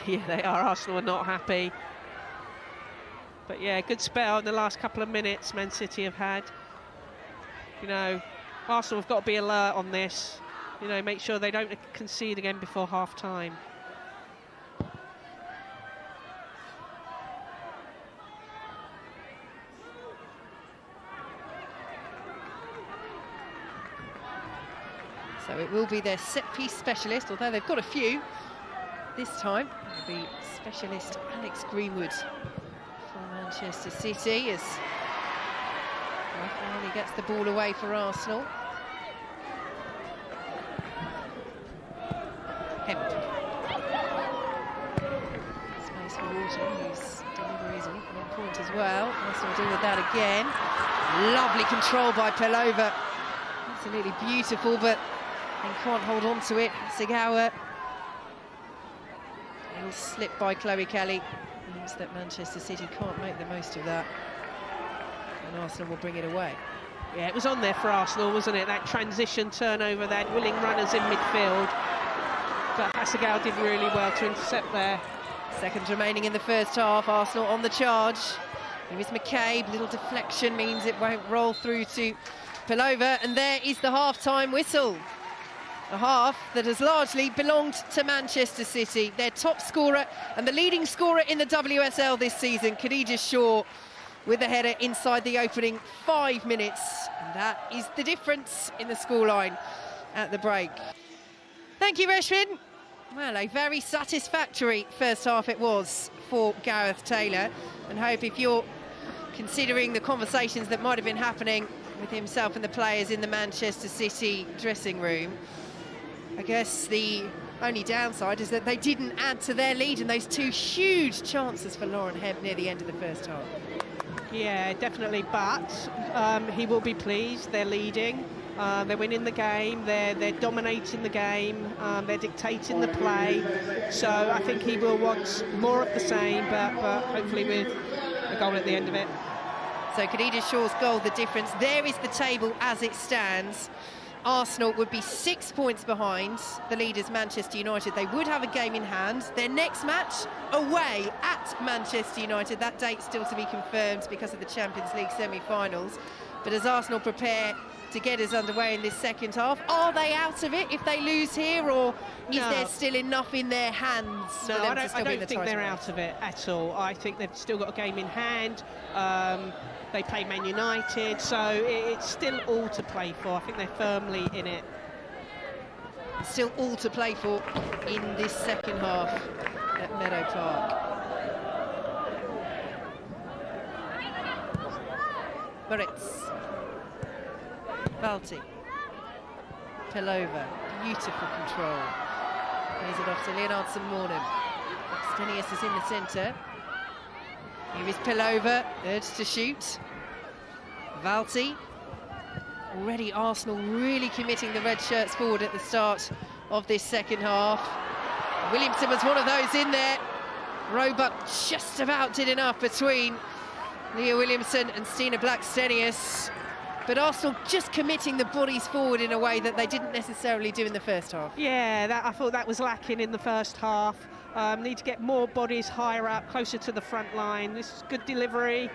Yeah, they are. Arsenal are not happy. But yeah, good spell in the last couple of minutes Man City have had. You know, Arsenal have got to be alert on this. You know, make sure they don't concede again before half-time. So it will be their set-piece specialist, although they've got a few. This time, it'll be specialist Alex Greenwood for Manchester City, as Raffaele gets the ball away for Arsenal. Hemp. Space for Wharton, whose delivery is on point as well. Arsenal deal with that again. Lovely control by Palova. Absolutely beautiful, but they can't hold on to it. Hasegawa. It'll slip by Chloe Kelly. Means that Manchester City can't make the most of that. And Arsenal will bring it away. Yeah, it was on there for Arsenal, wasn't it? That transition turnover, they had willing runners in midfield. But Hasegawa did really well to intercept there. Seconds remaining in the first half. Arsenal on the charge. Here is McCabe. Little deflection means it won't roll through to Palova. And there is the half-time whistle. A half that has largely belonged to Manchester City. Their top scorer and the leading scorer in the WSL this season, Khadija Shaw, with a header inside the opening 5 minutes. And that is the difference in the scoreline at the break. Thank you, Reshmin. Well, a very satisfactory first half it was for Gareth Taylor. And Hope, if you're considering the conversations that might have been happening with himself and the players in the Manchester City dressing room, I guess the only downside is that they didn't add to their lead in those two huge chances for Lauren Hemp near the end of the first half. Yeah, definitely, but he will be pleased. They're leading, they're winning the game, they're dominating the game, they're dictating the play. So I think he will want more of the same, but hopefully with a goal at the end of it. So Khadija Shaw's goal, the difference. There is the table as it stands. Arsenal would be 6 points behind the leaders Manchester United. They would have a game in hand. Their next match away at Manchester United. That date still to be confirmed because of the Champions League semi-finals. But as Arsenal prepare to get us underway in this second half. Are they out of it if they lose here, or is there still enough in their hands for them to still win the title? I don't think they're out of it at all. I think they've still got a game in hand. They play Man United, so it's still all to play for. I think they're firmly in it. Still all to play for in this second half at Meadow Park. Moritz, Valti, Pelova, beautiful control. Plays it off to Leonardson Mornem. Stenius is in the centre. Here is Pelova, urged to shoot. Valti. Already Arsenal really committing the red shirts forward at the start of this second half. Williamson was one of those in there. Roebuck just about did enough between Leah Williamson and Stina Blackstenius, but Arsenal just committing the bodies forward in a way that they didn't necessarily do in the first half. Yeah, I thought that was lacking in the first half. Need to get more bodies higher up, closer to the front line. This is good delivery.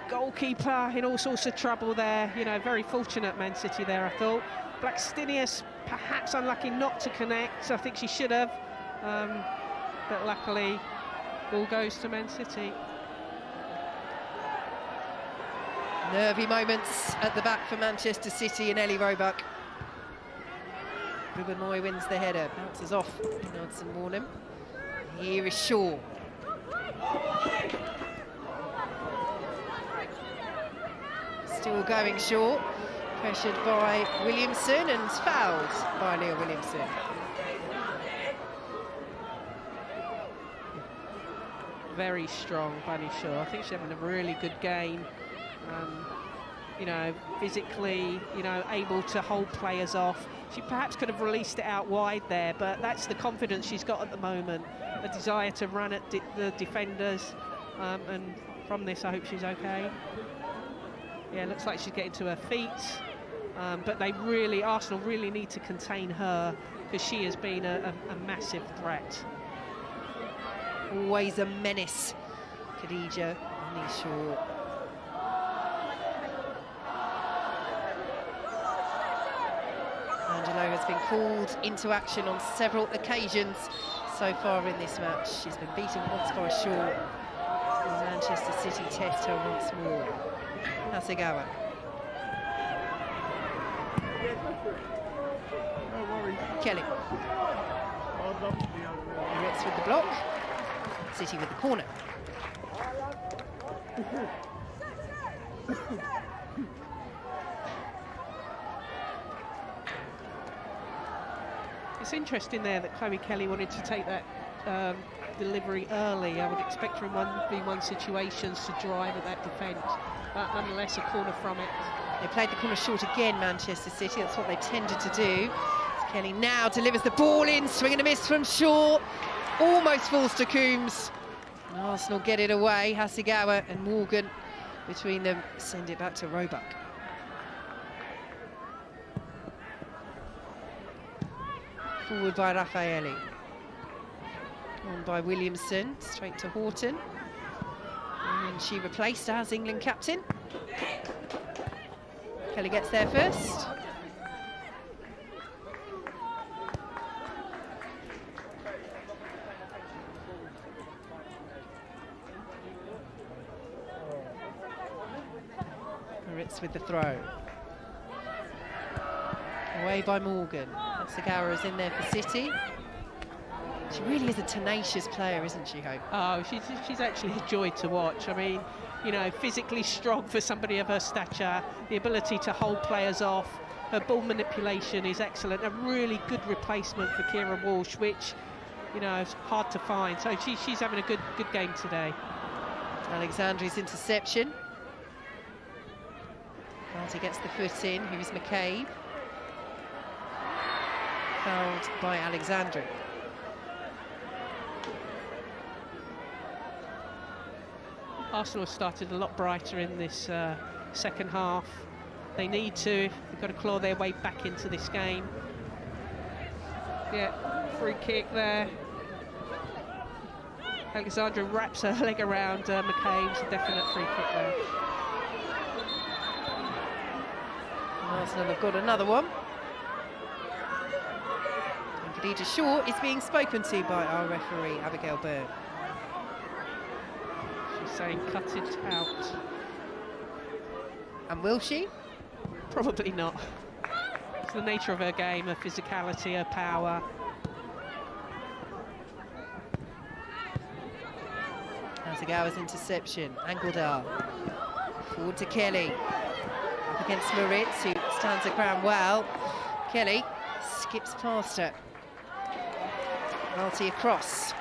Goalkeeper in all sorts of trouble there. You know, very fortunate Man City there, I thought. Blackstenius perhaps unlucky not to connect. I think she should have, but luckily ball goes to Man City. Nervy moments at the back for Manchester City and Ellie Roebuck. Ruben Moy wins the header, bounces off Leonardson Mornem. Here is Shaw. Still going Shaw, pressured by Williamson and fouled by Leah Williamson. Very strong, Bunny Shaw. I think she's having a really good game. You know, physically, you know, able to hold players off. She perhaps could have released it out wide there, but that's the confidence she's got at the moment. A desire to run at the defenders, and from this I hope she's okay. Yeah, looks like she's getting to her feet, but Arsenal really need to contain her, because she has been a massive threat. Always a menace, Khadija Bunny Shaw. Angelo has been called into action on several occasions so far in this match. She's been beaten once by Shaw. And Manchester City test her once more. Hasegawa. Kelly. Ritz with the block. City with the corner. It's interesting there that Chloe Kelly wanted to take that delivery early. I would expect her in 1v1 situations to drive at that defence, but nonetheless a corner from it. They played the corner short again, Manchester City. That's what they tended to do. Kelly now delivers the ball in, swing and a miss from Shaw. Almost falls to Coombs. And Arsenal get it away. Hasegawa and Morgan between them send it back to Roebuck. Forward by Raffaelli. On by Williamson, straight to Horton. And she replaced as England captain. Kelly gets there first. Moritz with the throw. Away by Morgan. Hasegawa is in there for City. She really is a tenacious player, isn't she, Hope? Oh, she's actually a joy to watch. I mean, you know, physically strong for somebody of her stature, the ability to hold players off. Her ball manipulation is excellent. A really good replacement for Kira Walsh, which, you know, is hard to find. So she's having a good game today. Alexandri's interception. Barty gets the foot in. Here's McCabe. Fouled by Alexandri. Arsenal started a lot brighter in this second half. They need to. They've got to claw their way back into this game. Yeah, free kick there. Alexandra wraps her leg around McCabe's, a definite free kick there. Arsenal have got another one. And Khadija Shaw is being spoken to by our referee, Abigail Byrne. She's saying cut it out. And will she? Probably not. It's the nature of her game, her physicality, her power. Hasegawa's interception, Angeldal. Forward to Kelly. Up against Moritz, who stands her ground well. Kelly skips past her. Multi across.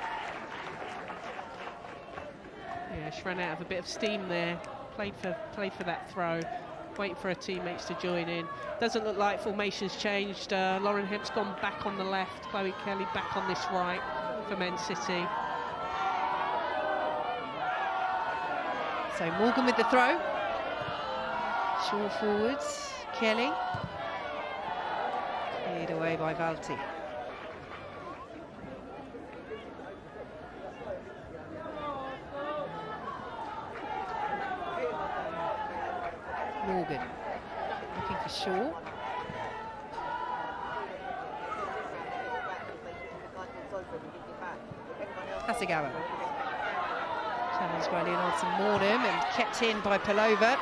Yeah, she ran out of a bit of steam there. Played for that throw. Waiting for her teammates to join in. Doesn't look like formation's changed. Lauren Hemp's gone back on the left. Chloe Kelly back on this right for Man City. So Morgan with the throw. Shaw forwards. Kelly. Cleared away by Valti. Morgan looking for Shaw. Hasegawa. Challenged by Leonardson-Mornham and kept in by Pelova.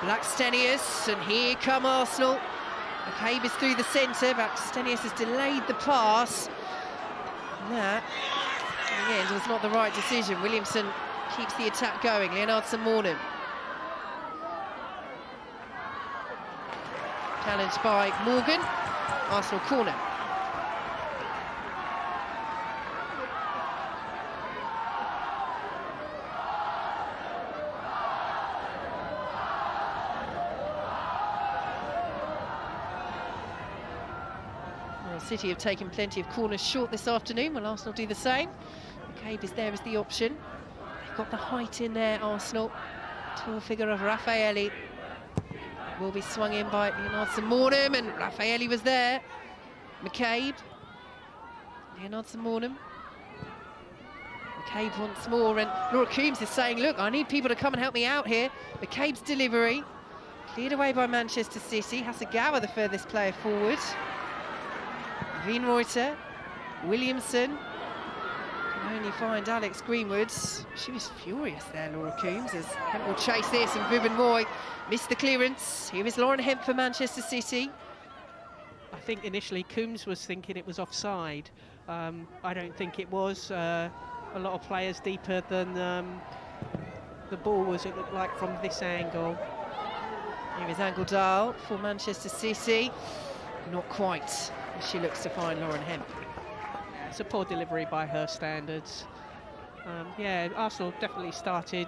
Blackstenius, and here come Arsenal. McCabe is through the centre, Blackstenius has delayed the pass. And that, in the end, was not the right decision. Williamson keeps the attack going. Leonardson-Mornham. Challenged by Morgan. Arsenal corner. Well, City have taken plenty of corners short this afternoon. Will Arsenal do the same? McCabe is there as the option. They've got the height in there, Arsenal. Tall figure of Raffaelli. Will be swung in by Leonardson-Mornham, and Raffaelli was there. McCabe. Leonardson-Mornham. McCabe once more, and Laura Coombs is saying, look, I need people to come and help me out here. McCabe's delivery. Cleared away by Manchester City. Hasegawa, the furthest player forward. Wienreuter. Williamson. Can only find Alex Greenwood. She was furious there, Laura Coombs, as Hemp will chase this, and Ruben Moy missed the clearance. Here is Lauren Hemp for Manchester City. I think initially Coombs was thinking it was offside. I don't think it was. A lot of players deeper than the ball was, it looked like, from this angle. Here is Angeldal for Manchester City. Not quite, as she looks to find Lauren Hemp. It's a poor delivery by her standards. Yeah, Arsenal definitely started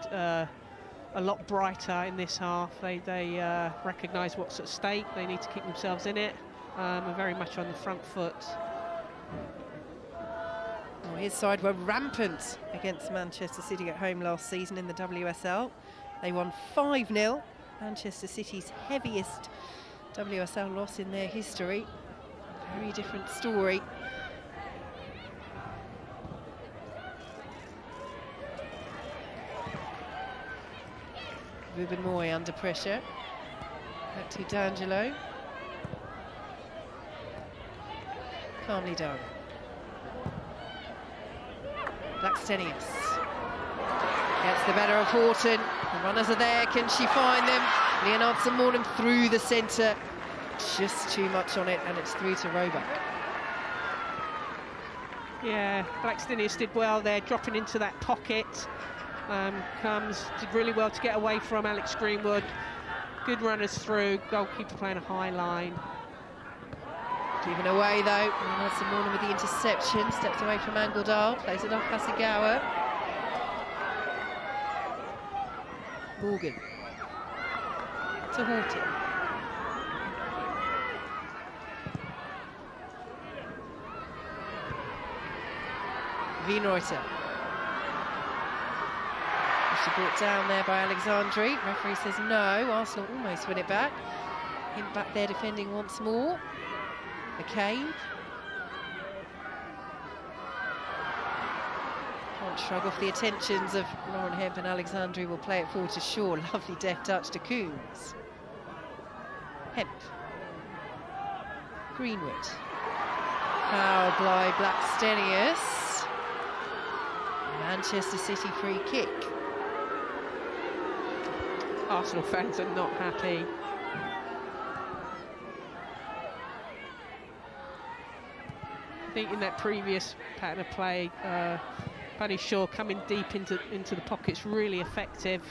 a lot brighter in this half. They recognise what's at stake. They need to keep themselves in it. Are very much on the front foot. Well, his side were rampant against Manchester City at home last season in the WSL. They won 5-0. Manchester City's heaviest WSL loss in their history. Very different story. Ruben Moy under pressure. Back to D'Angelo. Calmly done. Blackstenius gets the better of Horton. The runners are there. Can she find them? Leonardson-Mornham through the centre. Just too much on it, and it's through to Roebuck. Yeah, Blackstenius did well there, dropping into that pocket. Did really well to get away from Alex Greenwood. Good runners through, goalkeeper playing a high line. Given away though, Leonardson-Mornham with the interception, steps away from Angeldal, plays it off Hasegawa. Morgan to Horton. Wienreuter. She brought down there by Alexandri. Referee says no. Arsenal almost win it back. Him back there defending once more. McCabe. Can't shrug off the attentions of Lauren Hemp, and Alexandri will play it forward to Shaw. Lovely deft touch to Coombs. Hemp. Greenwood. Foul by Blackstenius. Manchester City free kick. Arsenal fans are not happy. I think in that previous pattern of play, Bunny Shaw coming deep into the pocket's really effective.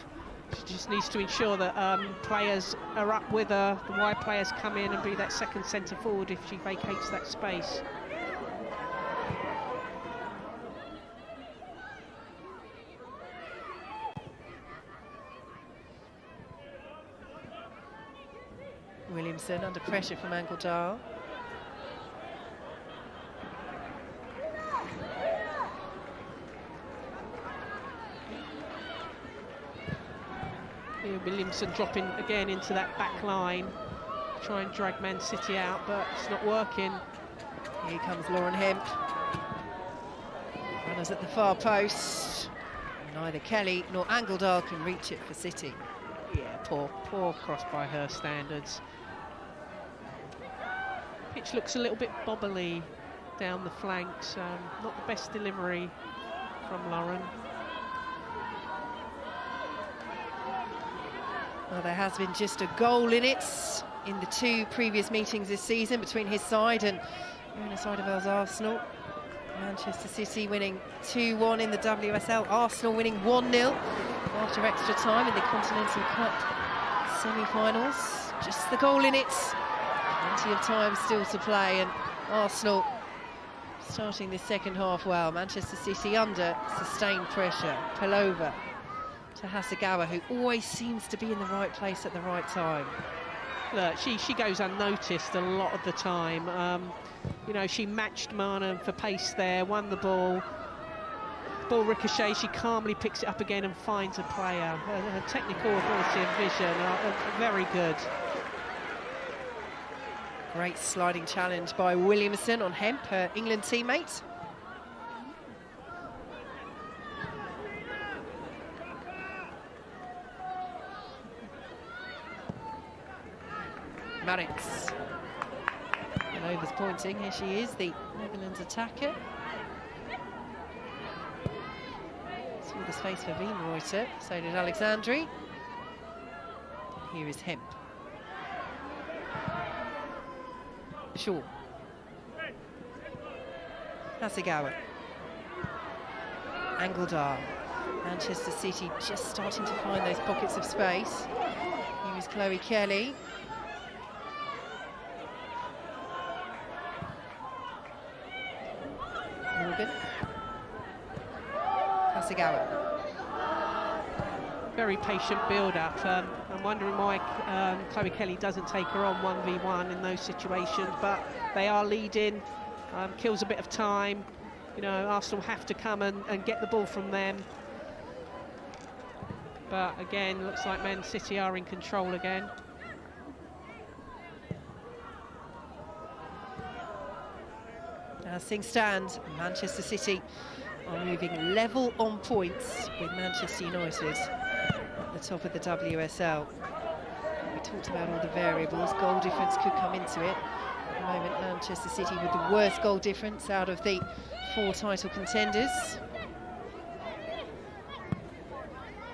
She just needs to ensure that players are up with her, the wide players come in and be that second centre forward if she vacates that space. Williamson under pressure from Angeldal. Here Williamson dropping again into that back line, try and drag Man City out, but it's not working. Here comes Lauren Hemp. Runners at the far post. Neither Kelly nor Angeldal can reach it for City. Yeah, poor cross by her standards. Pitch looks a little bit bobbly down the flanks. Not the best delivery from Lauren. Well, there has been just a goal in it in the two previous meetings this season between his side and Jonas Eidevall's Arsenal. Manchester City winning 2-1 in the WSL, Arsenal winning 1-0 after extra time in the Continental Cup semi-finals. Just the goal in it, plenty of time still to play, and Arsenal starting the second half well. Manchester City under sustained pressure. Pelova to Hasegawa, who always seems to be in the right place at the right time. Look, she goes unnoticed a lot of the time. You know, she matched Mana for pace there, won the ball. Ball ricochets, she calmly picks it up again and finds a player. Her technical ability and vision are very good. Great sliding challenge by Williamson on Hemp, her England teammate. Marix. Pelova's pointing, here she is, the Netherlands attacker. Saw the space for Wienreuter, so did Alexandri. Here is Hemp. Shaw. Hasegawa. Angeldal. Manchester City just starting to find those pockets of space. Here is Chloe Kelly. Morgan. Hasegawa. Very patient build-up. I'm wondering why Chloe Kelly doesn't take her on 1v1 in those situations, but they are leading, kills a bit of time. You know, Arsenal have to come and get the ball from them. But again, looks like Man City are in control again. As things stand, Manchester City are moving level on points with Manchester United at the top of the WSL. We talked about all the variables. Goal difference could come into it. At the moment, Manchester City with the worst goal difference out of the 4 title contenders.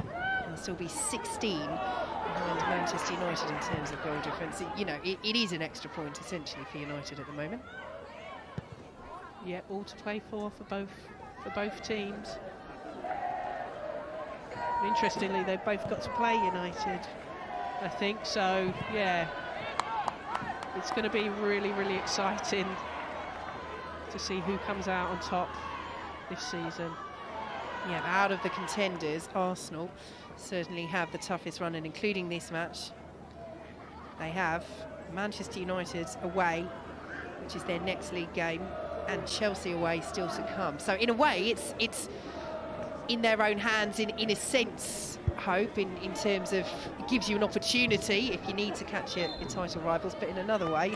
There'll still be 16 behind Manchester United in terms of goal difference. You know, it is an extra point essentially for United at the moment. Yeah, all to play for both teams. Interestingly, they've both got to play United, I think. So, yeah, it's going to be really, really exciting to see who comes out on top this season. Yeah, out of the contenders, Arsenal certainly have the toughest run, and including this match, they have Manchester United away, which is their next league game, and Chelsea away still to come. So in a way, it's in their own hands in a sense, Hope, in terms of it gives you an opportunity if you need to catch your title rivals, but in another way,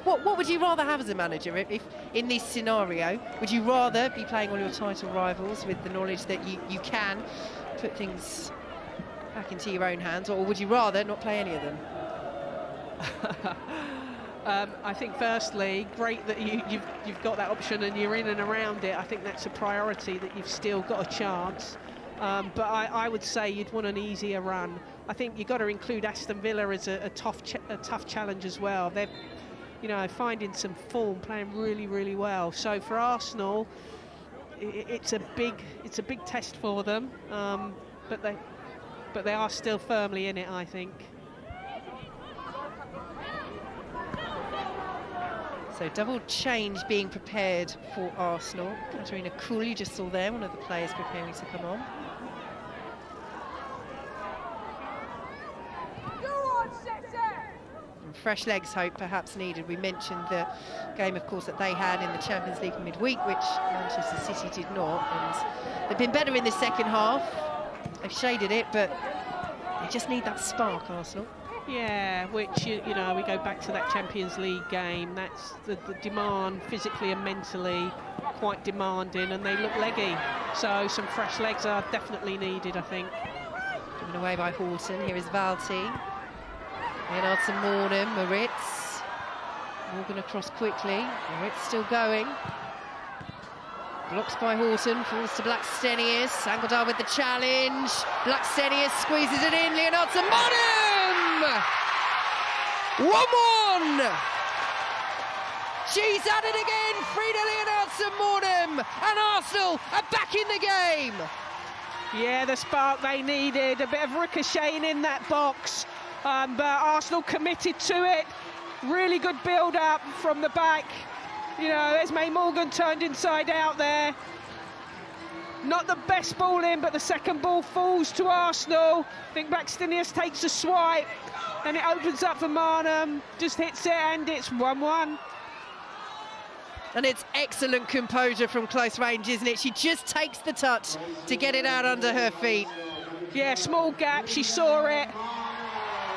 what would you rather have as a manager if in this scenario? Would you rather be playing all your title rivals with the knowledge that you can put things back into your own hands, or would you rather not play any of them? I think firstly, great that you've got that option and you're in and around it. I think that's a priority, that you've still got a chance. But I would say you'd want an easier run. I think you've got to include Aston Villa as a tough challenge as well. They're, you know, finding some form, playing really, really well. So for Arsenal, it's a big test for them. But they are still firmly in it, I think. So double change being prepared for Arsenal. Katarina Krul, you just saw there, one of the players preparing to come on. And fresh legs, Hope, perhaps needed. We mentioned the game, of course, that they had in the Champions League midweek, which Manchester City did not. And they've been better in the second half. They've shaded it, but they just need that spark, Arsenal. Yeah, which, you know, we go back to that Champions League game. That's the demand, physically and mentally, quite demanding, and they look leggy. So some fresh legs are definitely needed, I think. Given away by Horton. Here is Valti. Leonardson, Mornem, Moritz. Morgan across quickly. Moritz still going. Blocks by Horton, falls to Blackstenius. Angeldal with the challenge. Blackstenius squeezes it in. Leonardson, Mornem! 1-1! She's at it again, Frida Leonardson, Mornem, and Arsenal are back in the game. Yeah, the spark they needed, a bit of ricocheting in that box, but Arsenal committed to it. Really good build-up from the back. You know, Esme Morgan turned inside out there. Not the best ball in, but the second ball falls to Arsenal. I think Blackstenius takes a swipe, and it opens up for Marnham. Just hits it, and it's 1-1. And it's excellent composure from close range, isn't it? She just takes the touch to get it out under her feet. Yeah, small gap, she saw it,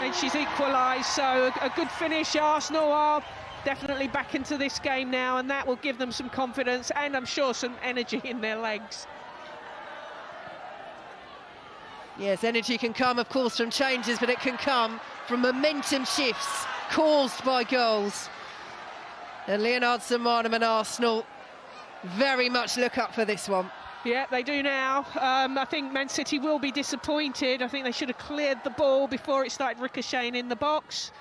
and she's equalised. So a good finish. Arsenal are definitely back into this game now, and that will give them some confidence and I'm sure some energy in their legs. Yes, energy can come, of course, from changes, but it can come from momentum shifts caused by goals. And Leonardson, Marnham and Arsenal very much look up for this one. Yeah, they do now. I think Man City will be disappointed. I think they should have cleared the ball before it started ricocheting in the box.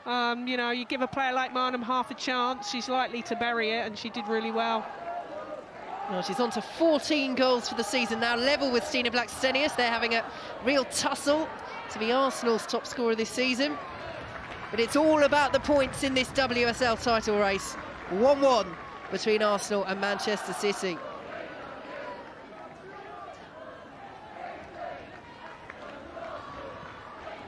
You know, you give a player like Marnham half a chance, she's likely to bury it, and she did really well. Well, she's on to 14 goals for the season now, level with Stina Blackstenius. They're having a real tussle to be Arsenal's top scorer this season. But it's all about the points in this WSL title race. 1-1 between Arsenal and Manchester City.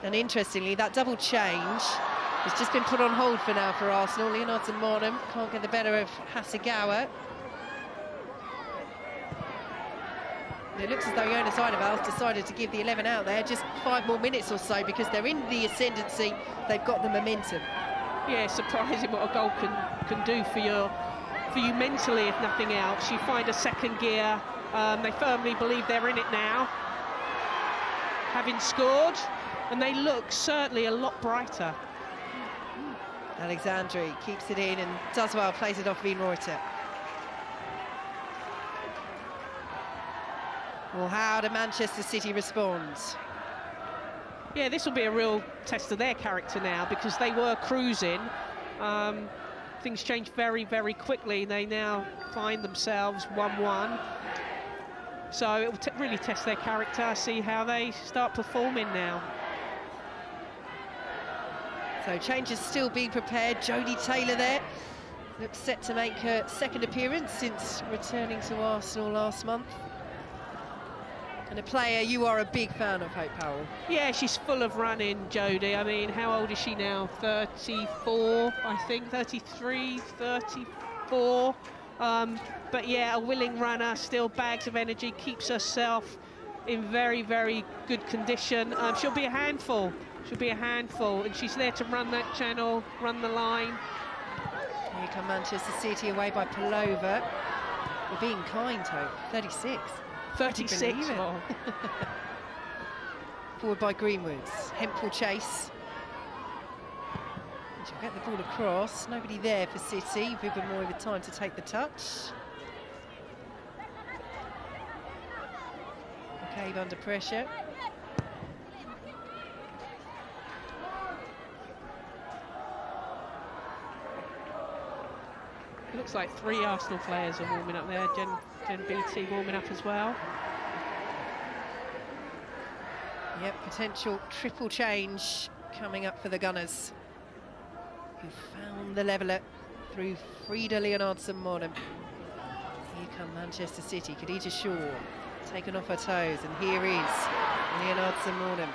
And interestingly, that double change has just been put on hold for now for Arsenal. Leonardson Marnham can't get the better of Hasegawa. It looks as though Jonas Eidevall's decided to give the 11 out there just 5 more minutes or so because they're in the ascendancy. They've got the momentum. Yeah, surprising what a goal can do for you mentally, if nothing else. You find a second gear. They firmly believe they're in it now, having scored, and they look certainly a lot brighter. Alexandri keeps it in and does well, plays it off Wienreuter. Well, how do Manchester City respond? Yeah, this will be a real test of their character now because they were cruising. Things changed very, very quickly. They now find themselves 1-1. So it will really test their character, see how they start performing now. So changes still being prepared. Jodie Taylor there looks set to make her second appearance since returning to Arsenal last month. And a player you are a big fan of, Hope Powell. Yeah, she's full of running, Jodie. I mean, how old is she now? 34, I think, 33, 34. But yeah, a willing runner, still bags of energy, keeps herself in very, very good condition. She'll be a handful. She'll be a handful, and she's there to run that channel, run the line. Here come Manchester City away by Palova. We're being kind, Hope. 36. 36. Oh. Forward by Greenwood. Hempel chase. She'll get the ball across. Nobody there for City. Vibbermoy with time to take the touch. McCabe under pressure. It looks like 3 Arsenal players are warming up there. Jen Beattie warming up as well. Yep, potential triple change coming up for the Gunners, who found the leveller through Frida Leonardson-Monum. Here come Manchester City. Khadija Shaw taken off her toes, and here is Leonardson-Monum.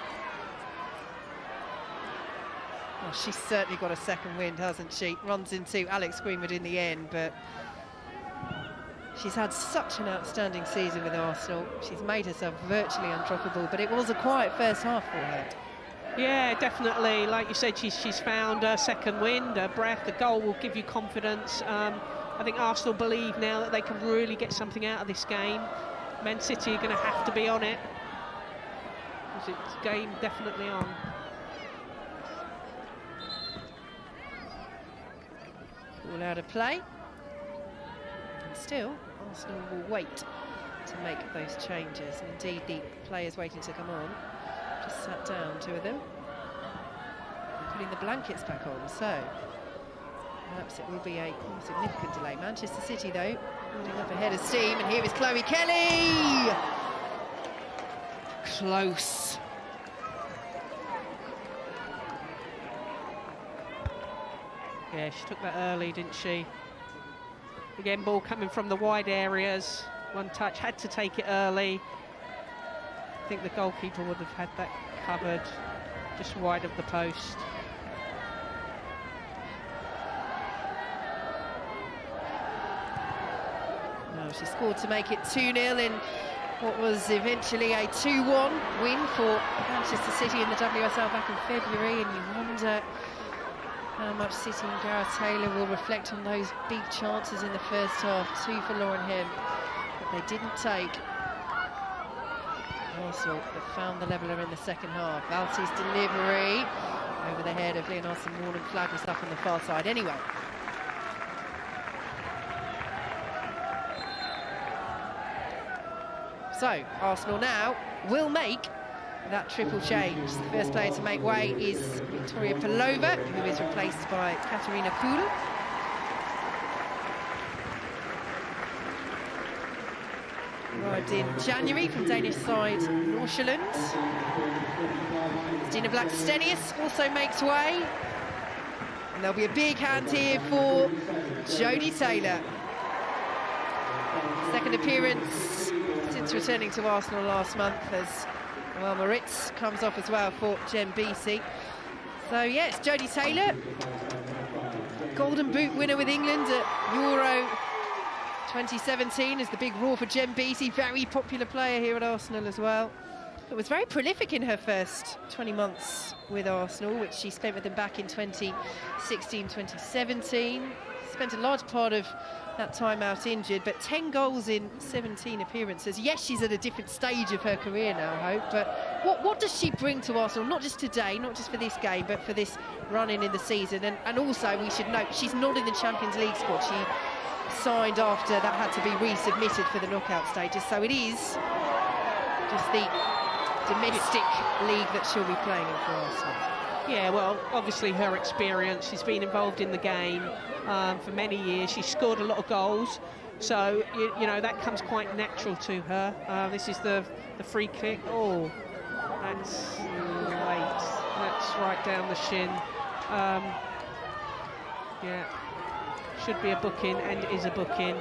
Oh, she's certainly got a second wind, hasn't she? Runs into Alex Greenwood in the end, but she's had such an outstanding season with Arsenal. She's made herself virtually undroppable, but it was a quiet first half for her. Yeah, definitely. Like you said, she's found her second wind, her breath. The goal will give you confidence. I think Arsenal believe now that they can really get something out of this game. Man City are going to have to be on it, because it's game definitely on. All out of play. And still, Arsenal will wait to make those changes. And indeed, the players waiting to come on just sat down, 2 of them, putting the blankets back on. So perhaps it will be a more significant delay. Manchester City, though, building up ahead of steam. And here is Chloe Kelly. Close. Yeah, she took that early, didn't she? Again, ball coming from the wide areas. One touch, had to take it early. I think the goalkeeper would have had that covered just wide of the post. No, she scored to make it 2-0 in what was eventually a 2-1 win for Manchester City in the WSL back in February, and you wonder how much City and Gareth Taylor will reflect on those big chances in the first half. 2 for Lauren Hem, but they didn't take. Arsenal that found the leveller in the second half. Valti's delivery over the head of Leonardson-Monum. Flag was up on the far side anyway. So Arsenal now will make that triple change. The first player to make way is Victoria Pelova, who is replaced by Katarina Kuhl. Arrived in January from Danish side Nordsjælland. Stina Blackstenius also makes way. And there'll be a big hand here for Jodie Taylor. Second appearance since returning to Arsenal last month, as well, Moritz comes off as well for Jen Beattie. So yeah, it's Jodie Taylor, Golden Boot winner with England at Euro 2017, is the big raw for Jen Beattie, very popular player here at Arsenal as well. But was very prolific in her first 20 months with Arsenal, which she spent with them back in 2016-2017. Spent a large part of that time out injured, but 10 goals in 17 appearances. Yes, she's at a different stage of her career now, I hope, but what does she bring to Arsenal, not just today, not just for this game, but for this run-in the season? And also, we should note, she's not in the Champions League squad. She signed after that had to be resubmitted for the knockout stages, so it is just the domestic league that she'll be playing in for Arsenal. Yeah, well, obviously her experience, she's been involved in the game for many years. She's scored a lot of goals, so you know that comes quite natural to her. This is the free kick. Oh, that's late. That's right down the shin. Yeah, should be a booking, and is a booking.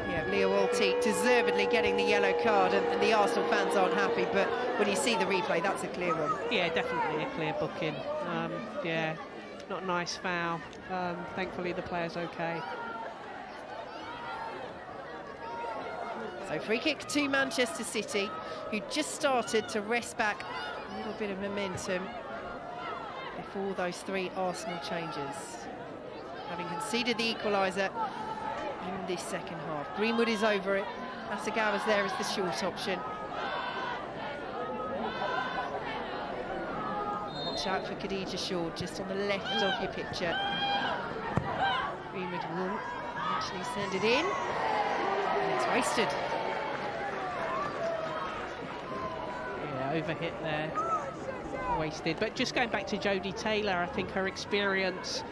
Yeah, Leah Walty deservedly getting the yellow card, and the Arsenal fans aren't happy, but when you see the replay, that's a clear one. Yeah, definitely a clear booking. Yeah, not a nice foul. Thankfully the player's okay. So free kick to Manchester City, who just started to wrest back a little bit of momentum before those 3 Arsenal changes, having conceded the equaliser in this second half. Greenwood is over it. Asagawa's there as the short option. watch out for Khadija Shaw, just on the left of your picture. Greenwood will eventually send it in, and it's wasted. Yeah, overhit there, wasted. But just going back to Jodie Taylor, I think her experience,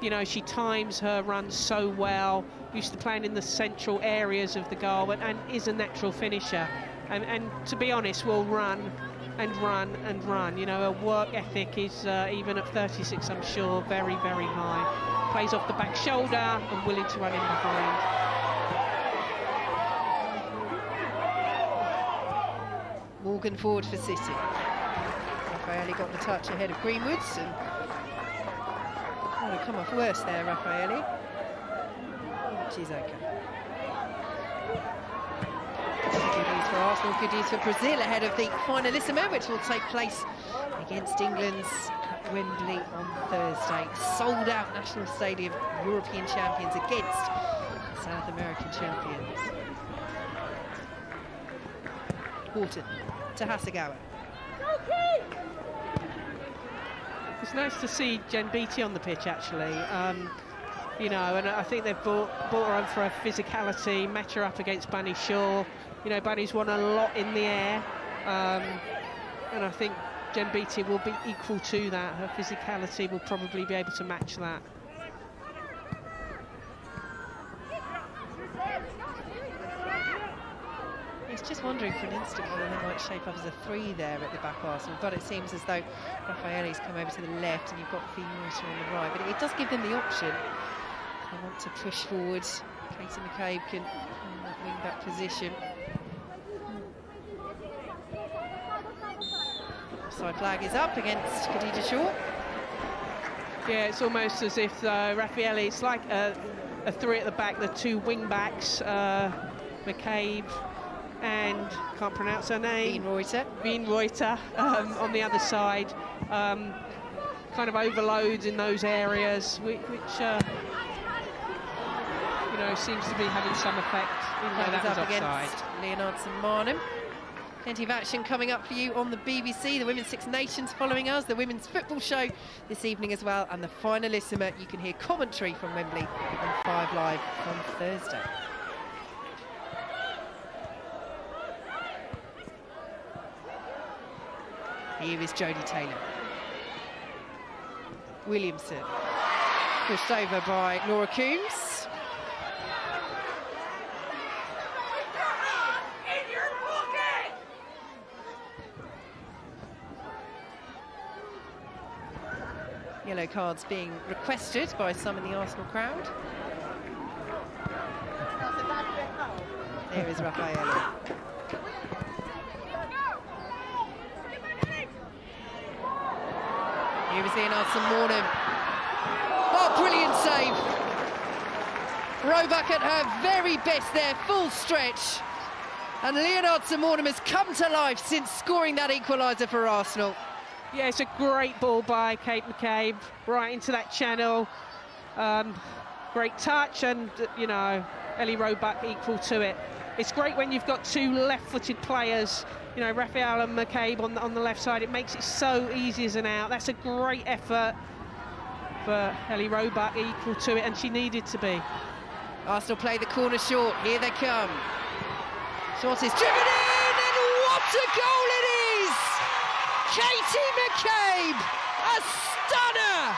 you know, she times her runs so well, used to playing in the central areas of the goal, and is a natural finisher. And to be honest, will run and run and run. You know, her work ethic is, even at 36, I'm sure, very, very high. Plays off the back shoulder and willing to run in behind. Morgan forward for City. Raffaelli got the touch ahead of Greenwoods, and come off worse there, Raffaelli. She's okay. Good news for Arsenal, good news for Brazil ahead of the finalissima, which will take place against England's at Wembley on Thursday. Sold out National Stadium, European champions against South American champions. Horton to Hasegawa. It's nice to see Jen Beattie on the pitch, actually. You know, and I think they've brought her on for her physicality, match her up against Bunny Shaw. You know, Bunny's won a lot in the air, and I think Jen Beattie will be equal to that. Her physicality will probably be able to match that. I was just wondering for an instant whether they might shape up as a 3 there at the back Arsenal, but it seems as though Raffaelli's come over to the left and you've got Viewreuter on the right, but it does give them the option. They want to push forward. Katie McCabe can in that wing-back position. Side flag is up against Khadija Shaw. Yeah, it's almost as if Raffaelli, it's like a 3 at the back, the 2 wing-backs, McCabe and, can't pronounce her name, Viewreuter on the other side, kind of overloads in those areas, which you know, seems to be having some effect. That was up against Leonardson Marnham. Plenty of action coming up for you on the BBC. The Women's Six Nations following us, the Women's Football Show this evening as well, and the finalissima. You can hear commentary from Wembley on 5 Live on Thursday. Here is Jodie Taylor. Williamson, pushed over by Laura Coombs. Yellow cards being requested by some in the Arsenal crowd. There is Raffaelli. Here is Leonardson Marnham. Oh, brilliant save. Roebuck at her very best there, full stretch. And Leonardson Marnham has come to life since scoring that equaliser for Arsenal. Yeah, it's a great ball by Kate McCabe, right into that channel. Great touch, and, you know, Ellie Roebuck equal to it. It's great when you've got 2 left-footed players, you know, Raphael and McCabe on the left side. It makes it so easy as an out. That's a great effort for Ellie Roebuck, equal to it, and she needed to be. Arsenal play the corner short. Here they come. Shot is driven in, and what a goal it is! Katie McCabe, a stunner!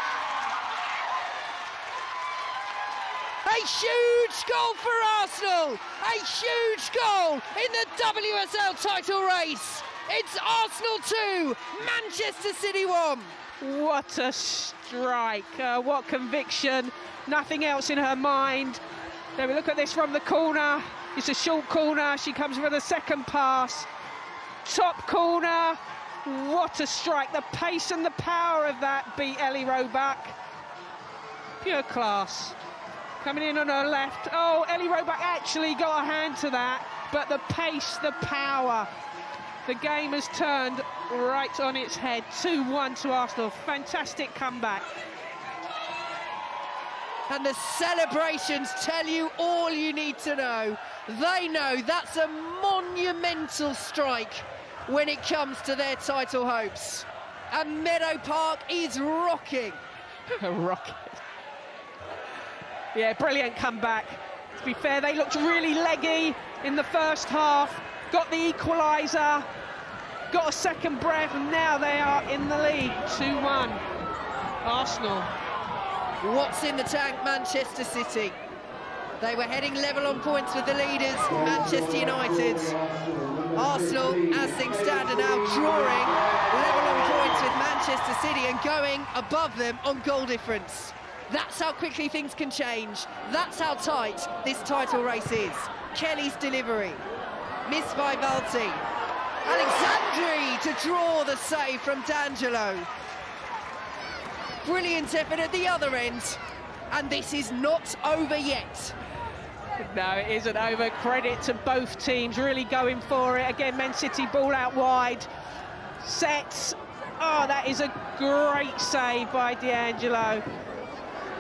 A huge goal for Arsenal! A huge goal in the WSL title race! It's Arsenal 2, Manchester City 1. What a strike, what conviction, nothing else in her mind. Now we look at this from the corner, it's a short corner, she comes with a second pass. Top corner, what a strike, the pace and the power of that beat Ellie Roebuck. Pure class. Coming in on her left, oh, Ellie Roebuck actually got a hand to that, but the pace, the power. The game has turned right on its head, 2-1 to Arsenal, fantastic comeback. And the celebrations tell you all you need to know. They know that's a monumental strike when it comes to their title hopes. and Meadow Park is rocking. Rocket. Yeah, brilliant comeback. To be fair, they looked really leggy in the first half, got the equaliser, got a second breath, and now they are in the lead, 2-1. Arsenal. What's in the tank, Manchester City? They were heading level on points with the leaders, Manchester United. Arsenal, as things stand, are now drawing level on points with Manchester City and going above them on goal difference. That's how quickly things can change. That's how tight this title race is. Kelly's delivery, missed by Valti. Alexandri to draw the save from D'Angelo. Brilliant effort at the other end, and this is not over yet. No, it isn't over. Credit to both teams, really going for it. Again, Man City ball out wide. Sets. Oh, that is a great save by D'Angelo.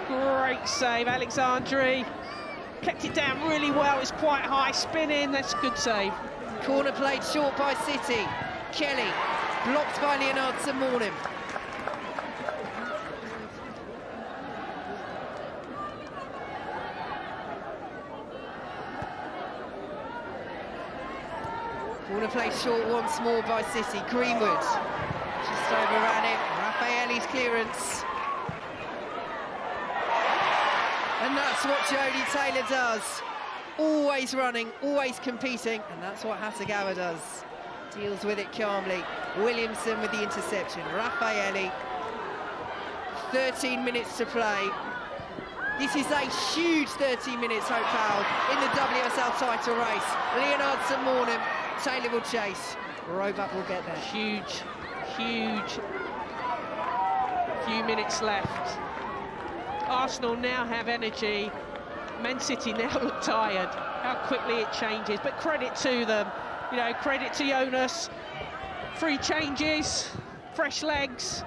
Great save. Alexandri kept it down really well. It's quite high, spinning. That's a good save. Corner played short by City. Kelly blocked by Leonardson Morning. Corner played short once more by City. Greenwood just overran it. Raffaelli's clearance. And that's what Jodie Taylor does. Always running, always competing, and that's what Hasegawa does. Deals with it calmly. Williamson with the interception. Raffaelli. 13 minutes to play. This is a huge 13 minutes, Hope Powell, in the WSL title race. Leonardson Morning. Taylor will chase. Roebuck will get there. Huge. Few minutes left. Arsenal now have energy. Man City now look tired. How quickly it changes, but credit to them. You know, credit to Jonas. 3 changes, fresh legs.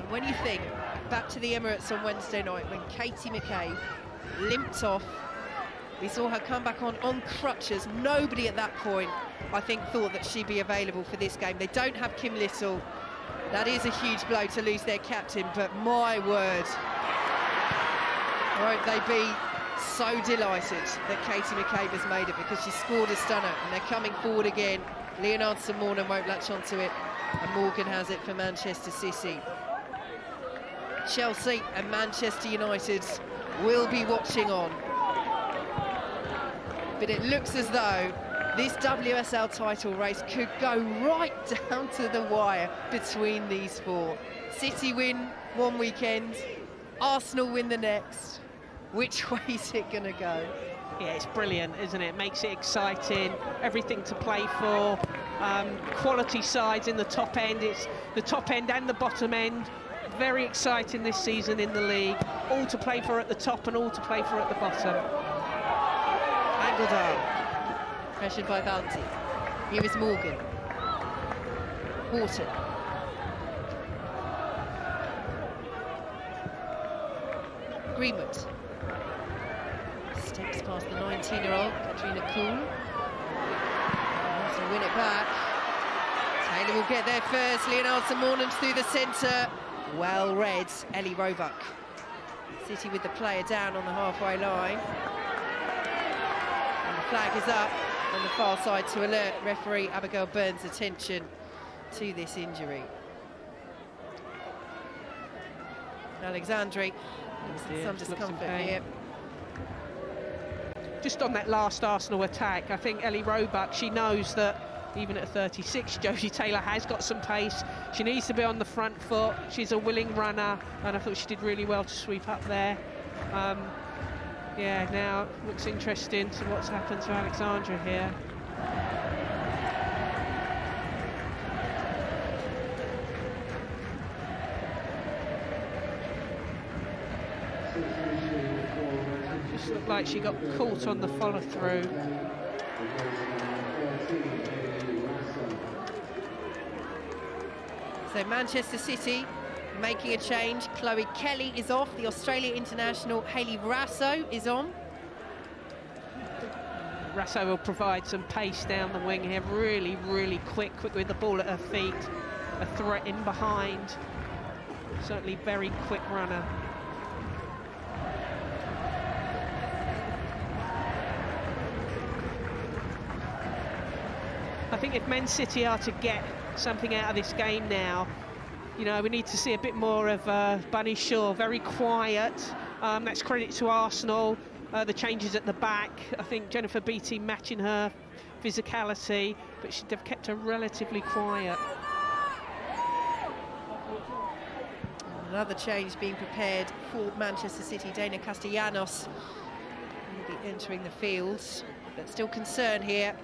When you think back to the Emirates on Wednesday night when Katie McCabe limped off, we saw her come back on crutches. Nobody at that point, I think, thought that she'd be available for this game. They don't have Kim Little. That is a huge blow to lose their captain, but my word, won't they be so delighted that Katie McCabe has made it, because she scored a stunner, and they're coming forward again. Leonardson Morning won't latch onto it, and Morgan has it for Manchester City. Chelsea and Manchester United will be watching on. But it looks as though this WSL title race could go right down to the wire between these 4. City win one weekend, Arsenal win the next. Which way is it going to go? Yeah, it's brilliant, isn't it? Makes it exciting, everything to play for. Quality sides in the top end. It's the top end and the bottom end. Very exciting this season in the league. All to play for at the top and all to play for at the bottom. Angeldal, pressured by Valti. Here is Morgan. Horton. Greenwood. Steps past the 19-year-old, Katrina Kuhn. Wants to win it back. Taylor will get there first. Leonardson Morning through the centre. Well read, Ellie Roebuck. City with the player down on the halfway line. And the flag is up on the far side to alert referee Abigail Burns' attention to this injury. Alexandri, some discomfort here. Just on that last Arsenal attack, I think Ellie Roebuck, she knows that even at 36, Jodie Taylor has got some pace. She needs to be on the front foot. She's a willing runner, and I thought she did really well to sweep up there. Yeah, now looks interesting to what's happened to Alexandra here. Just looked like she got caught on the follow-through. So Manchester City making a change. Chloe Kelly is off. The Australia international Hayley Raso is on. Rasso will provide some pace down the wing here, really, really quick with the ball at her feet, a threat in behind. Certainly very quick runner. I think if Man City are to get something out of this game now, you know, we need to see a bit more of Bunny Shaw, very quiet. That's credit to Arsenal. The changes at the back, I think Jennifer Beattie matching her physicality, but she'd have kept her relatively quiet. Another change being prepared for Manchester City. Dana Castellanos will be entering the field, but still concern here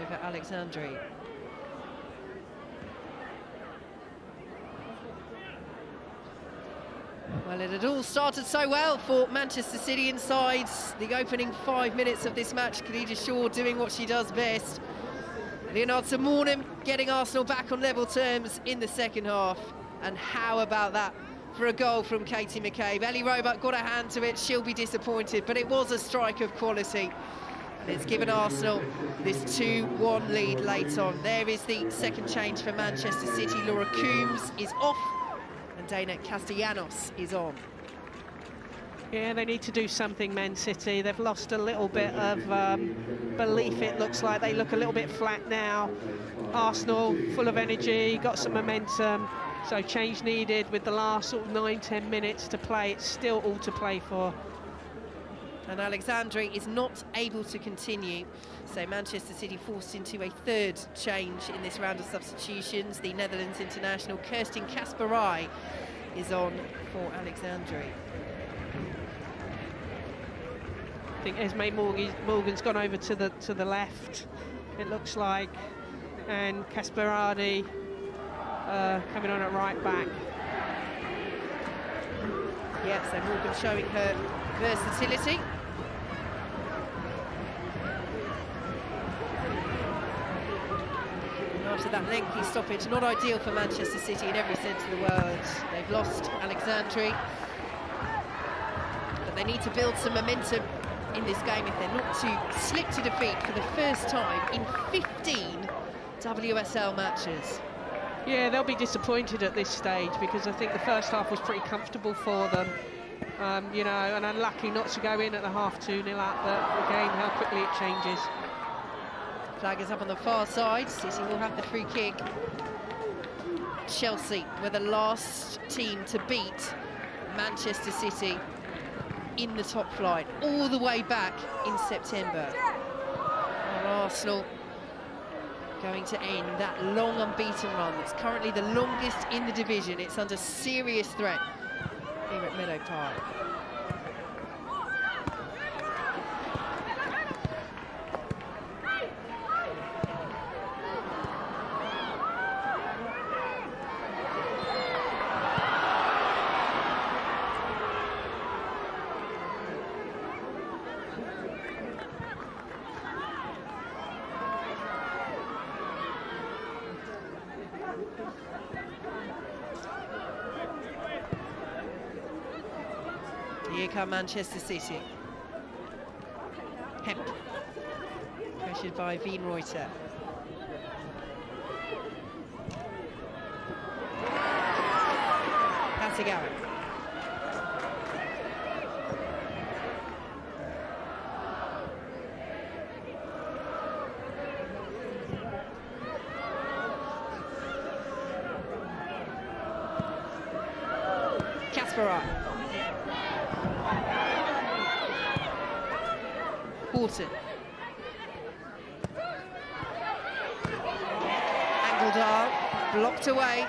over Alexandri. Well, it had all started so well for Manchester City inside the opening 5 minutes of this match. Khadija Shaw doing what she does best. Leonard Samournem getting Arsenal back on level terms in the second half. And how about that for a goal from Katie McCabe? Ellie Roebuck got a hand to it, she'll be disappointed, but it was a strike of quality. And it's given Arsenal this 2-1 lead late on. There is the second change for Manchester City. Laura Coombs is off, and Dana Castellanos is on. Yeah, they need to do something, Man City. They've lost a little bit of belief, it looks like. They look a little bit flat now. Arsenal, full of energy, got some momentum. So change needed with the last sort of 9-10 minutes to play. It's still all to play for. And Alexandri is not able to continue. So Manchester City forced into a third change in this round of substitutions. The Netherlands international Kirsten Kasperai is on for Alexandri. I think Esme Morgan's gone over to the left, it looks like, and Kasperadi coming on at right back. Yeah, so Morgan showing her versatility. And after that lengthy stoppage, not ideal for Manchester City in every sense of the word. They've lost Alexandri, but they need to build some momentum in this game if they're not to slip to defeat for the first time in 15 WSL matches. Yeah, they'll be disappointed at this stage because I think the first half was pretty comfortable for them. You know, and unlucky not to go in at the half 2-0 up, but again, how quickly it changes. Flag is up on the far side. City will have the free kick. Chelsea were the last team to beat Manchester City in the top flight, all the way back in September. And Arsenal going to end that long unbeaten run. It's currently the longest in the division. It's under serious threat here at Meadow Park. Here come Manchester City. Hemp, pressured by Wienreuter. Hasegawa. Kasperai. Horton. Angled arm, blocked away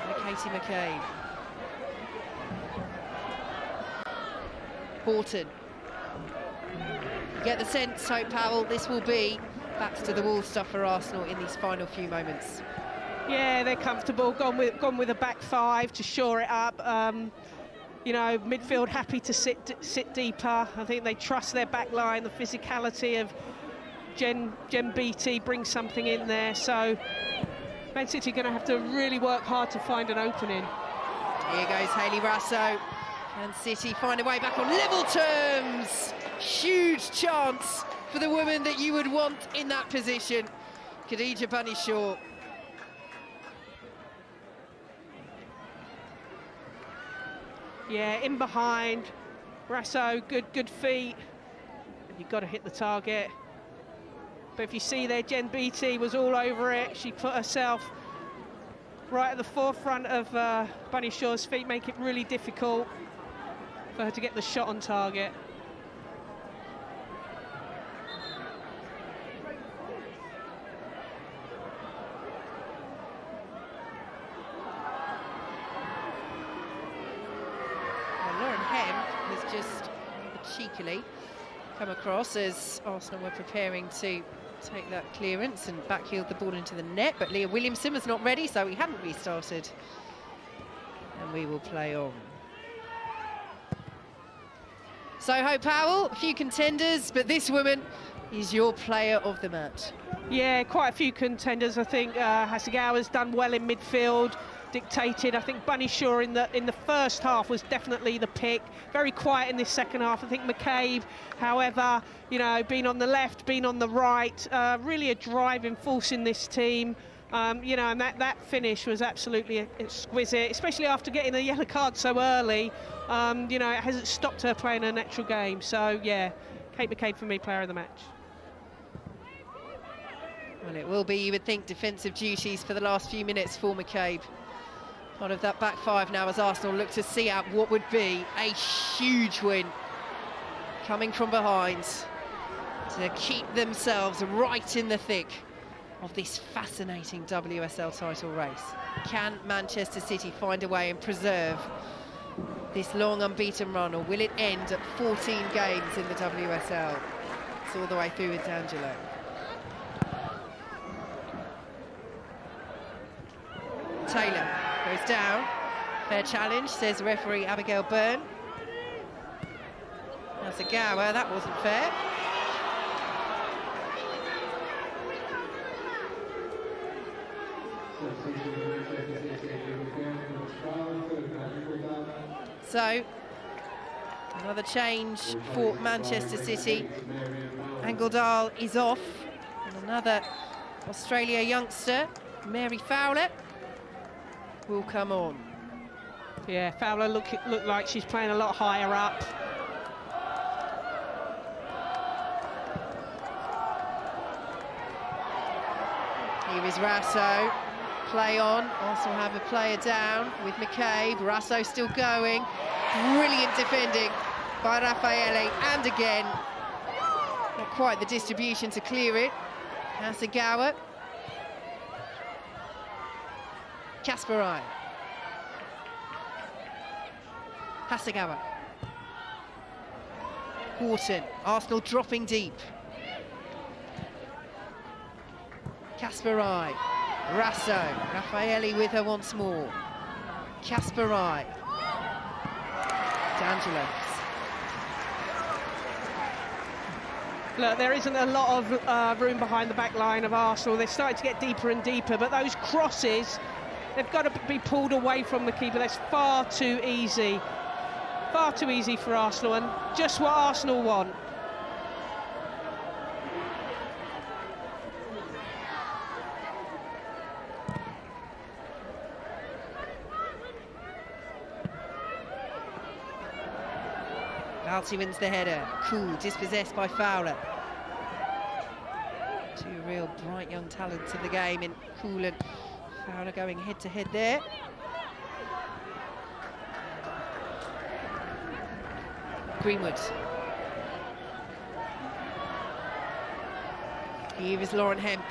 by Katie McCabe. Horton. You get the sense, Hope Powell, this will be backs to the wall stuff for Arsenal in these final few moments. Yeah, they're comfortable, gone with a back five to shore it up. You know, midfield happy to sit deeper. I think they trust their back line, the physicality of Jen Beattie brings something in there. So Man City are going to have to really work hard to find an opening. Here goes Hayley Rasso. Can City find a way back on level terms? Huge chance for the woman that you would want in that position, Khadija Bunny-Shaw. Yeah, in behind. Rasso, good feet. You've got to hit the target. But if you see there, Jen Beattie was all over it. She put herself right at the forefront of Bunny-Shaw's feet, make it really difficult for her to get the shot on target. Lauren Hemp has just cheekily come across as Arsenal were preparing to take that clearance and backheeled the ball into the net, but Leah Williamson was not ready, so he hadn't restarted. And we will play on. Soho Powell, a few contenders, but this woman is your player of the match. Yeah, quite a few contenders. I think Hasegawa's done well in midfield, dictated. I think Bunny-Shaw in the first half was definitely the pick. Very quiet in this second half. I think McCabe, however, you know, been on the left, been on the right, really a driving force in this team. You know, and that finish was absolutely exquisite, especially after getting a yellow card so early. You know, it hasn't stopped her playing her natural game. So, yeah, Kate McCabe for me, player of the match. Well, it will be, you would think, defensive duties for the last few minutes for McCabe. Part of that back five now as Arsenal look to see out what would be a huge win coming from behind to keep themselves right in the thick of this fascinating WSL title race. Can Manchester City find a way and preserve this long unbeaten run, or will it end at 14 games in the WSL? It's all the way through with D'Angelo. Taylor goes down. Fair challenge, says the referee Abigail Byrne. Hasegawa, that wasn't fair. So, another change for Manchester City. Angeldal is off. And another Australia youngster, Mary Fowler, will come on. Yeah, Fowler looked like she's playing a lot higher up. Here is Rasso. Play on. Arsenal have a player down with McCabe. Rasso still going. Brilliant defending by Raffaele. And again, not quite the distribution to clear it. Hasegawa. Kasparai. Hasegawa. Horton. Arsenal dropping deep. Kasparai. Rasso. Raffaele with her once more. Kasparai. D'Angelo. Look, there isn't a lot of room behind the back line of Arsenal. They're starting to get deeper and deeper, but those crosses, they've got to be pulled away from the keeper. That's far too easy. Far too easy for Arsenal, and just what Arsenal want. Balti wins the header. Cool, dispossessed by Fowler. Two real bright young talents of the game in Cool and Fowler going head-to-head there. Greenwood. Here is Lauren Hemp.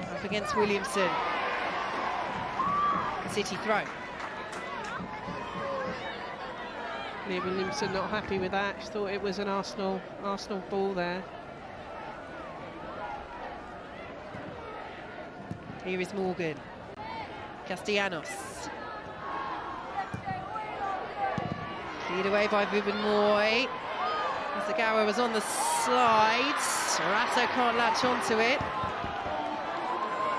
Up against Williamson. City throw. Leah Williamson not happy with that. She thought it was an Arsenal ball there. Here is Morgan. Castellanos. Cleared away by Ruben Moy. Hasegawa was on the slide. Rasso can't latch onto it.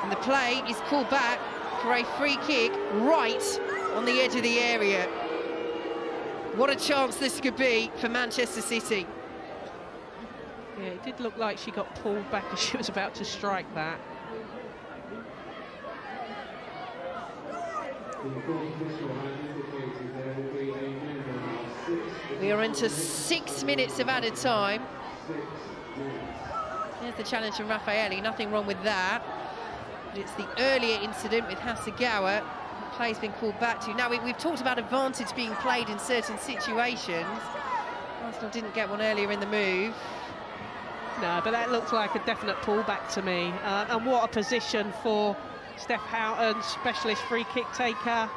And the play is called back for a free kick right on the edge of the area. What a chance this could be for Manchester City. Yeah, it did look like she got pulled back as she was about to strike that. We are into 6 minutes of added time. There's the challenge from Raffaelli, nothing wrong with that. But it's the earlier incident with Hasegawa. The play's been called back to. Now, we've talked about advantage being played in certain situations. Arsenal didn't get one earlier in the move. No, but that looks like a definite pullback to me. And what a position for Steph Houghton, specialist free kick taker.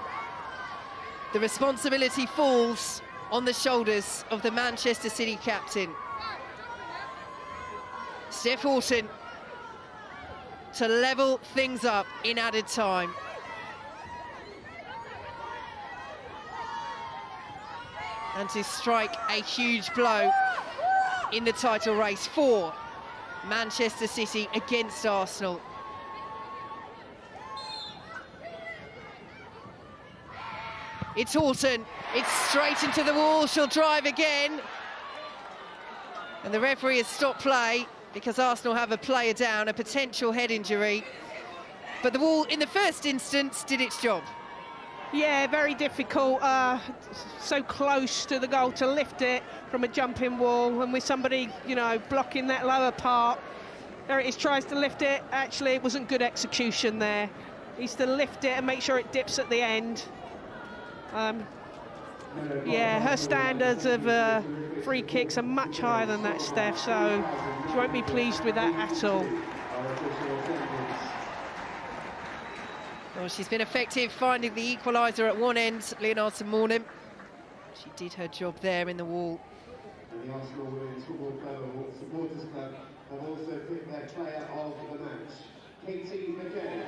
The responsibility falls on the shoulders of the Manchester City captain. Steph Houghton to level things up in added time. And to strike a huge blow in the title race for Manchester City against Arsenal. It's Houghton, it's straight into the wall, she'll drive again. And the referee has stopped play because Arsenal have a player down, a potential head injury. But the wall, in the first instance, did its job. Yeah, very difficult, so close to the goal to lift it from a jumping wall, and with somebody, you know, blocking that lower part. There it is, tries to lift it. Actually, it wasn't good execution there. Needs to lift it and make sure it dips at the end. Yeah, her standards of free kicks are much higher than that, Steph, so she won't be pleased with that at all. Well, she's been effective finding the equaliser at one end, Leonardo Mornem. She did her job there in the wall. And the Arsenal Women's Football Club Supporters Club have also picked their player of the match, Katie McKay.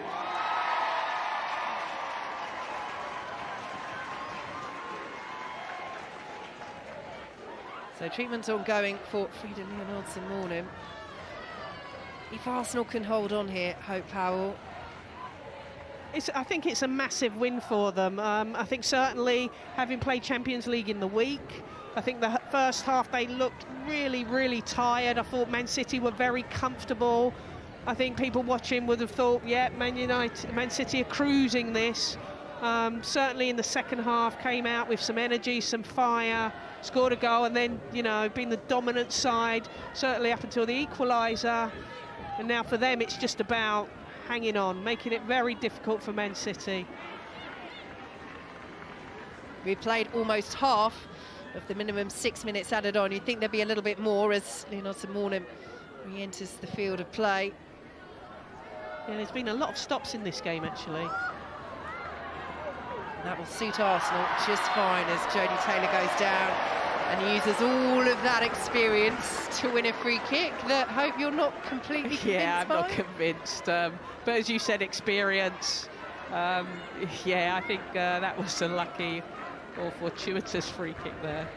So treatment's ongoing for Frida Leonardson-Mornem. If Arsenal can hold on here, Hope Powell. I think it's a massive win for them. I think certainly having played Champions League in the week, I think the first half they looked really, really tired. I thought Man City were very comfortable. I think people watching would have thought, yeah, Man City are cruising this. Certainly in the second half came out with some energy, some fire, scored a goal, and then, you know, been the dominant side, certainly up until the equaliser. And now for them, it's just about hanging on, making it very difficult for Man City. We played almost half of the minimum 6 minutes added on. You'd think there'd be a little bit more as Leonardson-Mornem re-enters the field of play. Yeah, there's been a lot of stops in this game, actually. That will suit Arsenal just fine as Jodie Taylor goes down and uses all of that experience to win a free kick that Hope you're not completely convinced Yeah, I'm by. not convinced. But as you said, experience. Yeah, I think that was a lucky or fortuitous free kick there.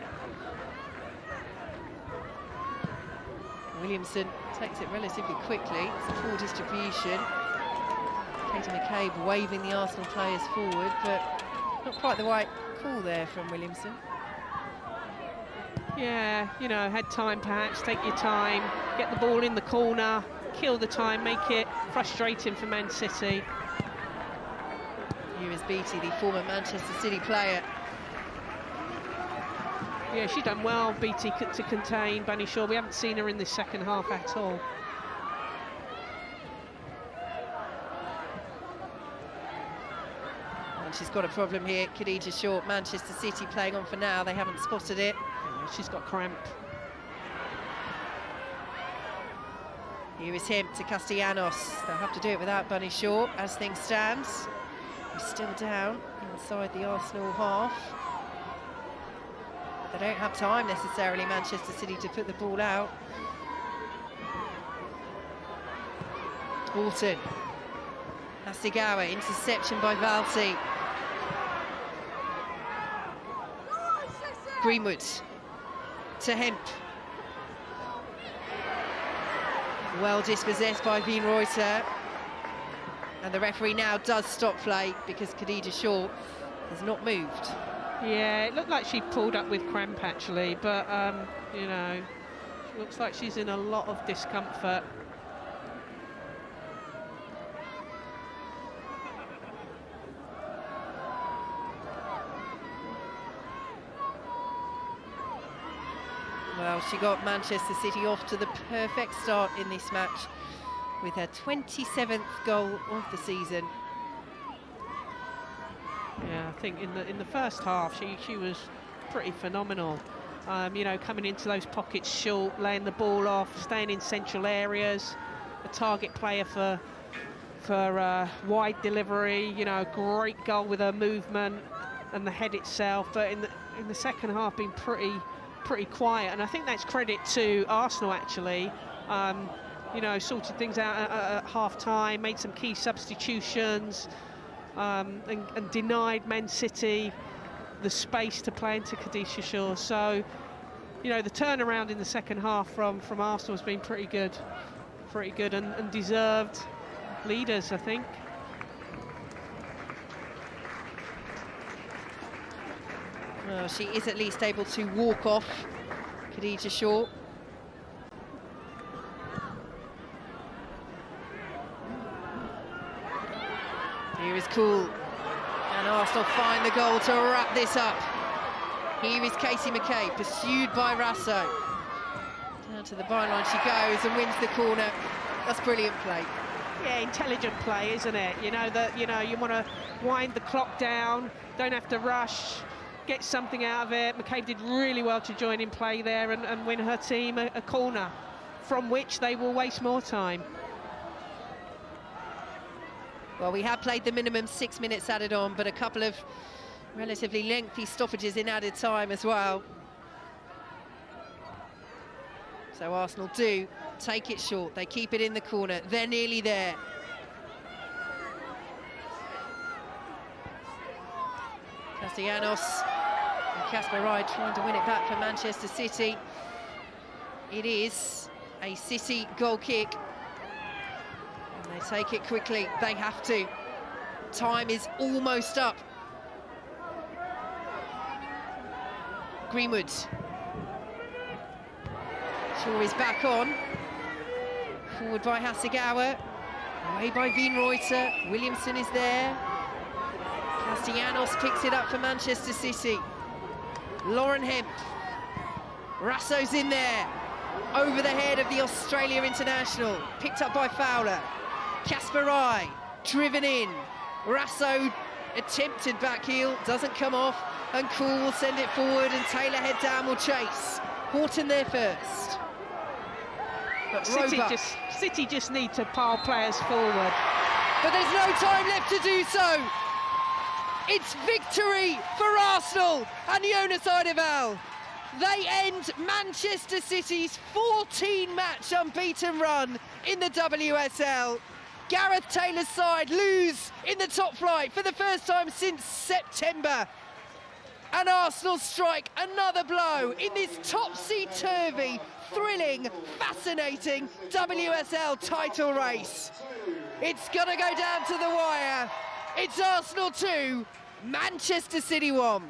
Williamson takes it relatively quickly. It's a poor distribution. Katie McCabe waving the Arsenal players forward, but not quite the right call there from Williamson. Yeah, you know, had time perhaps, take your time, get the ball in the corner, kill the time, make it frustrating for Man City. Here is Beattie, the former Manchester City player. Yeah, she's done well, Beattie, to contain Bunny Shaw. We haven't seen her in this second half at all. And she's got a problem here, Khadija Short, Manchester City playing on for now. They haven't spotted it. She's got cramp. Here is him to Castellanos. They'll have to do it without Bunny Shaw as things stand. He's still down inside the Arsenal half. They don't have time necessarily, Manchester City, to put the ball out. Houghton. Hasegawa, interception by Valti. Greenwood to Hemp. Well dispossessed by Veen Reuter. And the referee now does stop play because Khadija Shaw has not moved. Yeah, it looked like she pulled up with cramp actually, but you know, looks like she's in a lot of discomfort. Well, she got Manchester City off to the perfect start in this match with her 27th goal of the season. Yeah, I think in the first half she was pretty phenomenal. You know, coming into those pockets short, laying the ball off, staying in central areas, a target player for wide delivery. You know, great goal with her movement and the head itself. But in the second half, been pretty quiet, and I think that's credit to Arsenal actually. You know, sorted things out at half-time, made some key substitutions, and denied Man City the space to play into Khadija Shaw. So, you know, the turnaround in the second half from Arsenal has been pretty good and deserved leaders, I think. Well, she is at least able to walk off Khadija Shaw. Here is Cool, and Arsenal find the goal to wrap this up. Here is Casey McCabe, pursued by Rasso. Down to the byline she goes and wins the corner. That's brilliant play. Yeah, intelligent play, isn't it? You know that you want to wind the clock down, don't have to rush, get something out of it. McCabe did really well to join in play there and win her team a corner from which they will waste more time. Well, we have played the minimum 6 minutes added on, but a couple of relatively lengthy stoppages in added time as well. So Arsenal do take it short. They keep it in the corner. They're nearly there. Castellanos and Casper Ride trying to win it back for Manchester City. It is a City goal kick. And they take it quickly. They have to. Time is almost up. Greenwood. Shaw is back on. Forward by Hasegawa. Away by Wienreuter. Williamson is there. Castellanos picks it up for Manchester City. Lauren Hemp. Rasso's in there. Over the head of the Australia international. Picked up by Fowler. Casper Rai driven in. Rasso attempted back heel. Doesn't come off. And Cool will send it forward and Taylor head down will chase. Horton there first. But City just need to pile players forward. But there's no time left to do so. It's victory for Arsenal and Jonas Eidevall. They end Manchester City's 14-match unbeaten run in the WSL. Gareth Taylor's side lose in the top flight for the first time since September. And Arsenal strike another blow in this topsy-turvy, thrilling, fascinating WSL title race. It's gonna go down to the wire. It's Arsenal 2, Manchester City 1.